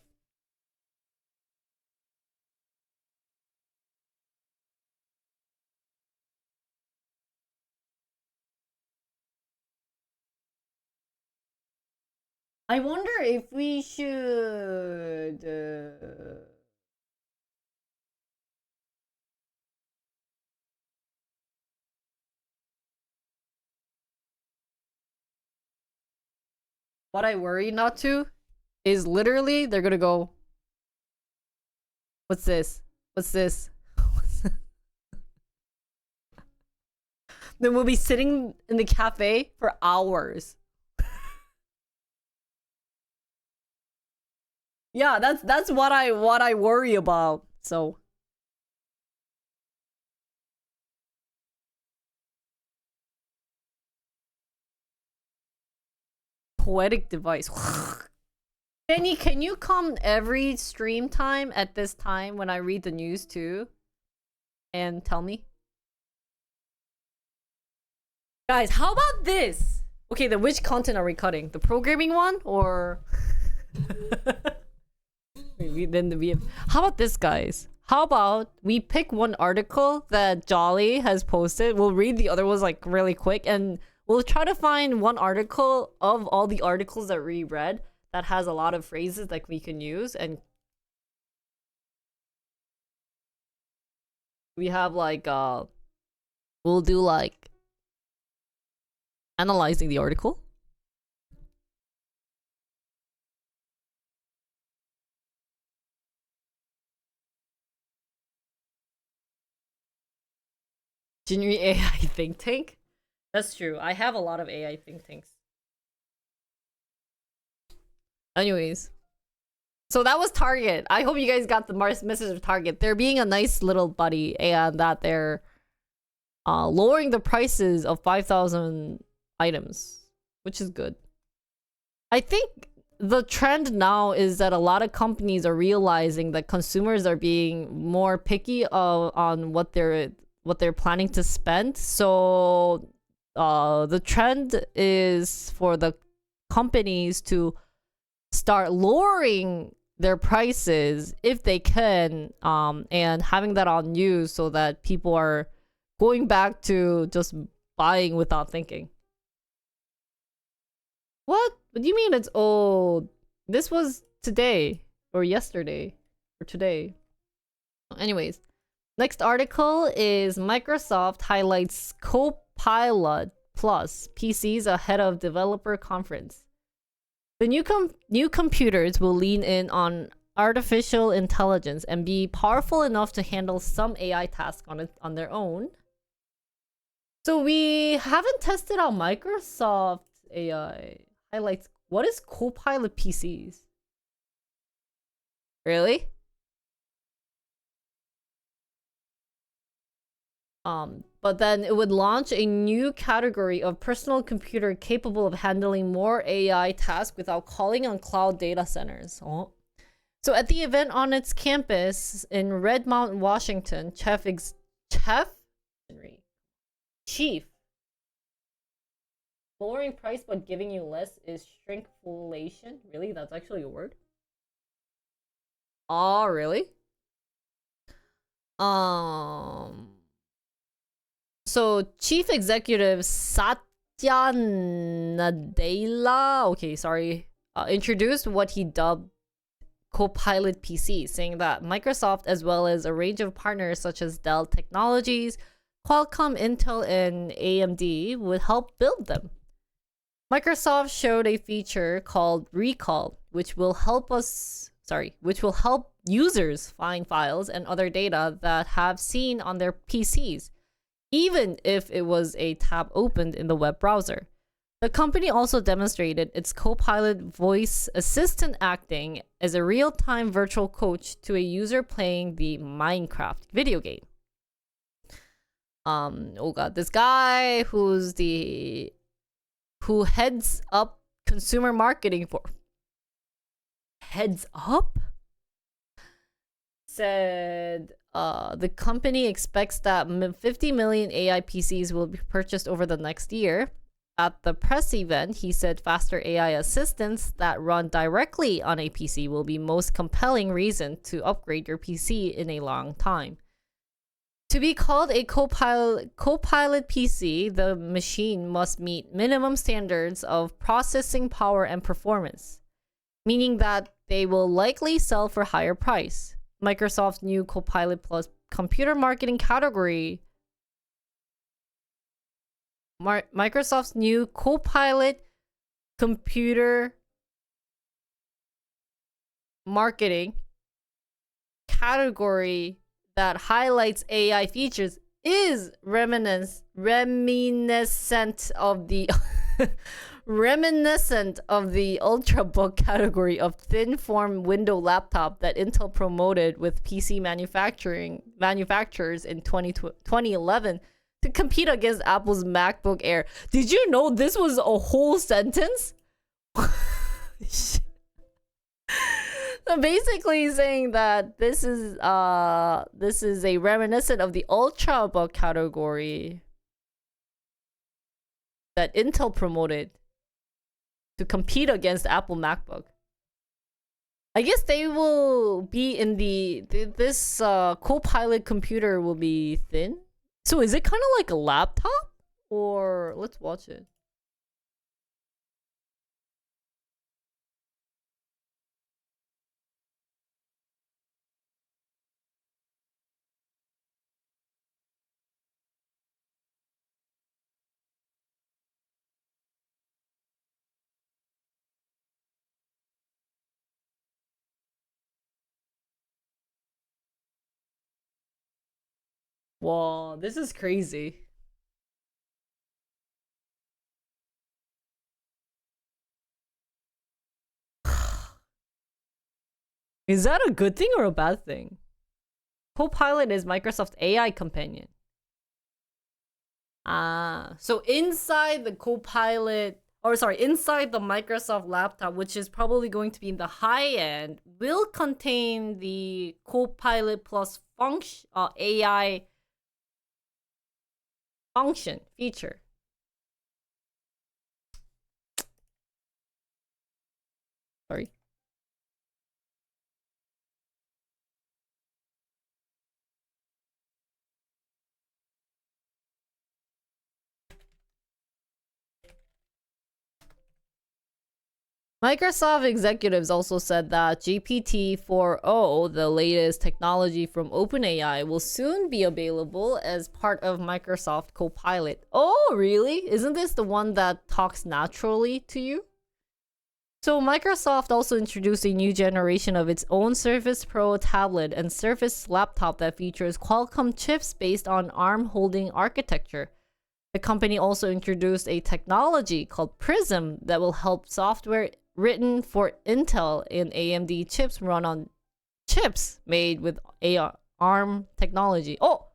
I wonder if we should. What I worry not to is literally they're gonna go, what's this? What's this? Then we'll be sitting in the cafe for hours. Yeah, that's what I worry about. So poetic device. Benny, can you come every stream time at this time when I read the news too? And tell me? Guys, how about this? Okay, then which content are we cutting? The programming one or how about this, guys? How about we pick one article that Jolly has posted? We'll read the other ones like really quick, and we'll try to find one article of all the articles that we read that has a lot of phrases that we can use, and we have like we'll do like analyzing the article. Genuine AI think tank? That's true. I have a lot of AI think tanks. Anyways. So that was Target. I hope you guys got the message of Target. They're being a nice little buddy, and that they're lowering the prices of 5,000 items, which is good. I think the trend now is that a lot of companies are realizing that consumers are being more picky on what they're planning to spend. So the trend is for the companies to start lowering their prices if they can, and having that on news so that people are going back to just buying without thinking. What do you mean it's old? This was today or yesterday or today. Anyways, next article is Microsoft highlights Copilot Plus PCs ahead of developer conference. The new computers will lean in on artificial intelligence and be powerful enough to handle some AI tasks on their own. So we haven't tested out Microsoft AI highlights. What is Copilot PCs? Really? But then it would launch a new category of personal computer capable of handling more AI tasks without calling on cloud data centers. Oh. So at the event on its campus in Redmond, Washington, Chief lowering price but giving you less is shrinkflation. Really? That's actually a word? Oh, really? So Chief Executive Satya Nadella, okay, sorry, introduced what he dubbed Copilot PC, saying that Microsoft, as well as a range of partners such as Dell Technologies, Qualcomm, Intel, and AMD, would help build them. Microsoft showed a feature called Recall, which will help users find files and other data that have seen on their PCs, even if it was a tab opened in the web browser. The company also demonstrated its Copilot voice assistant acting as a real-time virtual coach to a user playing the Minecraft video game. Oh god, this guy who heads up consumer marketing for said the company expects that 50 million AI PCs will be purchased over the next year. At the press event, he said faster AI assistants that run directly on a PC will be most compelling reason to upgrade your PC in a long time. To be called a Copilot PC, the machine must meet minimum standards of processing power and performance, meaning that they will likely sell for higher price. Microsoft's new Copilot Plus computer marketing category. Microsoft's new Copilot computer marketing category that highlights AI features is reminiscent of the Ultrabook category of thin-form window laptop that Intel promoted with PC manufacturers in 2011 to compete against Apple's MacBook Air. Did you know this was a whole sentence? So basically saying that this is a reminiscent of the Ultrabook category that Intel promoted to compete against Apple MacBook. I guess they will be in this Copilot computer will be thin. So is it kind of like a laptop? Or let's watch it. Wow, this is crazy. Is that a good thing or a bad thing? Copilot is Microsoft's AI companion. So inside the Copilot, or sorry, inside the Microsoft laptop, which is probably going to be in the high end, will contain the Copilot plus function AI function feature. Sorry. Microsoft executives also said that GPT-4o, the latest technology from OpenAI, will soon be available as part of Microsoft Copilot. Oh, really? Isn't this the one that talks naturally to you? So Microsoft also introduced a new generation of its own Surface Pro tablet and Surface laptop that features Qualcomm chips based on ARM holding architecture. The company also introduced a technology called Prism that will help software written for Intel and AMD chips run on chips made with ARM technology. Oh,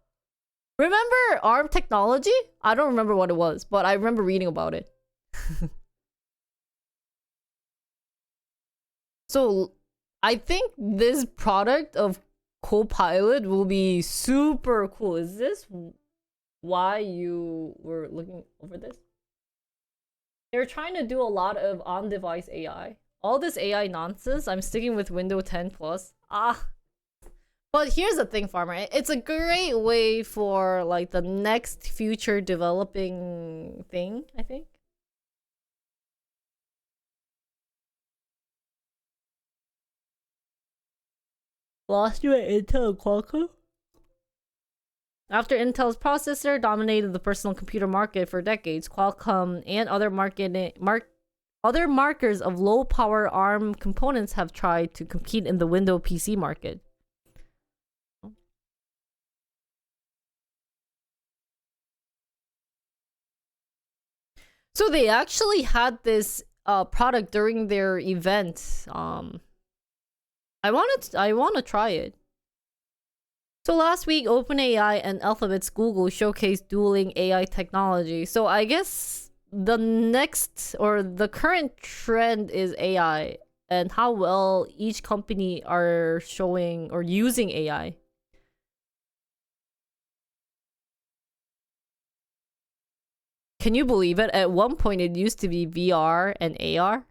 remember ARM technology? I don't remember what it was, but I remember reading about it. So I think this product of Copilot will be super cool. Is this why you were looking over this? They're trying to do a lot of on-device AI. All this AI nonsense, I'm sticking with Windows 10 Plus. But here's the thing, Farmer. It's a great way for like the next future developing thing, I think. Lost you at Intel and Qualcomm? After Intel's processor dominated the personal computer market for decades, Qualcomm and other markers of low-power ARM components have tried to compete in the Windows PC market. So they actually had this product during their event. I want to try it. So last week, OpenAI and Alphabet's Google showcased dueling AI technology. So I guess the next or the current trend is AI and how well each company are showing or using AI. Can you believe it? At one point, it used to be VR and AR,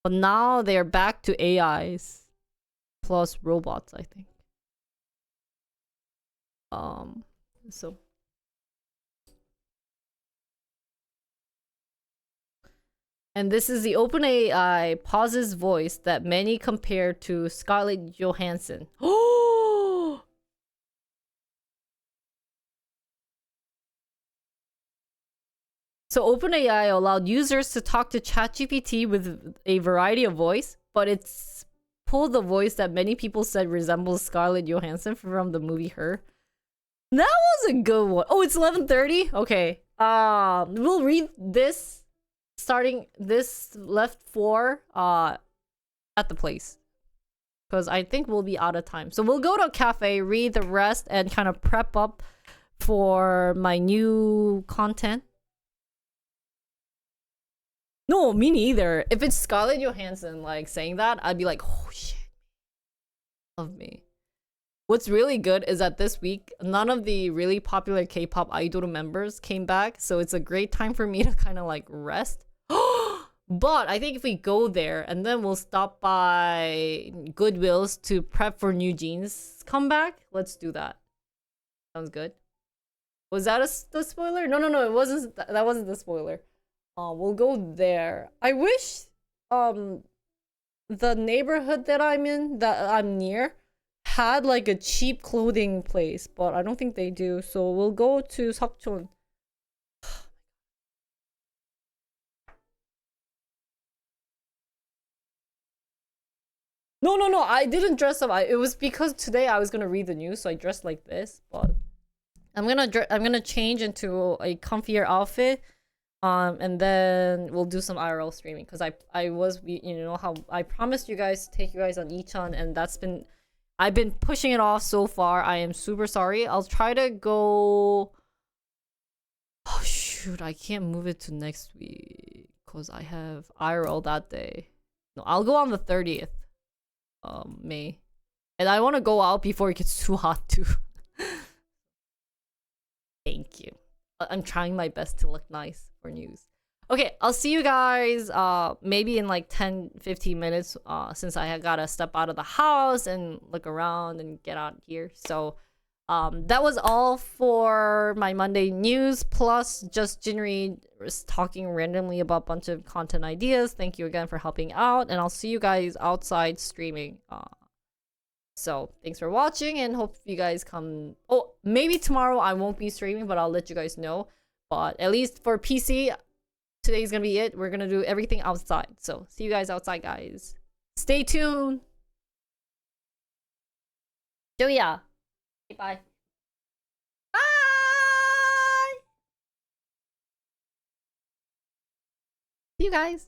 but now they're back to AIs plus robots, I think. So and this is the OpenAI pauses voice that many compare to Scarlett Johansson. Oh! So OpenAI allowed users to talk to ChatGPT with a variety of voice, but it's pulled the voice that many people said resembles Scarlett Johansson from the movie Her. That was a good one. Oh, it's 11:30? Okay. We'll read this starting this left 4 at the place. Because I think we'll be out of time. So we'll go to a cafe, read the rest, and kind of prep up for my new content. No, me neither. If it's Scarlett Johansson like saying that, I'd be like, oh shit. Love me. What's really good is that this week, none of the really popular K-pop idol members came back, so it's a great time for me to kind of like rest. But I think if we go there and then we'll stop by Goodwill's to prep for New Jeans comeback, let's do that. Sounds good. Was that the spoiler? No, it wasn't. That wasn't the spoiler. We'll go there. I wish the neighborhood that I'm near, had like a cheap clothing place, but I don't think they do. So we'll go to Seokchon. No, I didn't dress up. It was because today I was gonna read the news, so I dressed like this. But I'm gonna change into a comfier outfit, and then we'll do some IRL streaming because I was, you know how I promised you guys to take you guys on Icheon, and I've been pushing it off so far. I am super sorry. I'll try to go. Oh shoot, I can't move it to next week because I have IRL that day. No, I'll go on the 30th. May. And I want to go out before it gets too hot too. Thank you. I'm trying my best to look nice for news. Okay, I'll see you guys maybe in like 10-15 minutes since I gotta step out of the house and look around and get out here. So that was all for my Monday news, plus just Jinri talking randomly about a bunch of content ideas. Thank you again for helping out, and I'll see you guys outside streaming. So thanks for watching, and hope you guys come. Oh, maybe tomorrow I won't be streaming, but I'll let you guys know. But at least for PC, today's gonna be it. We're gonna do everything outside. So see you guys outside, guys. Stay tuned. Julia. Bye. Bye. See you guys.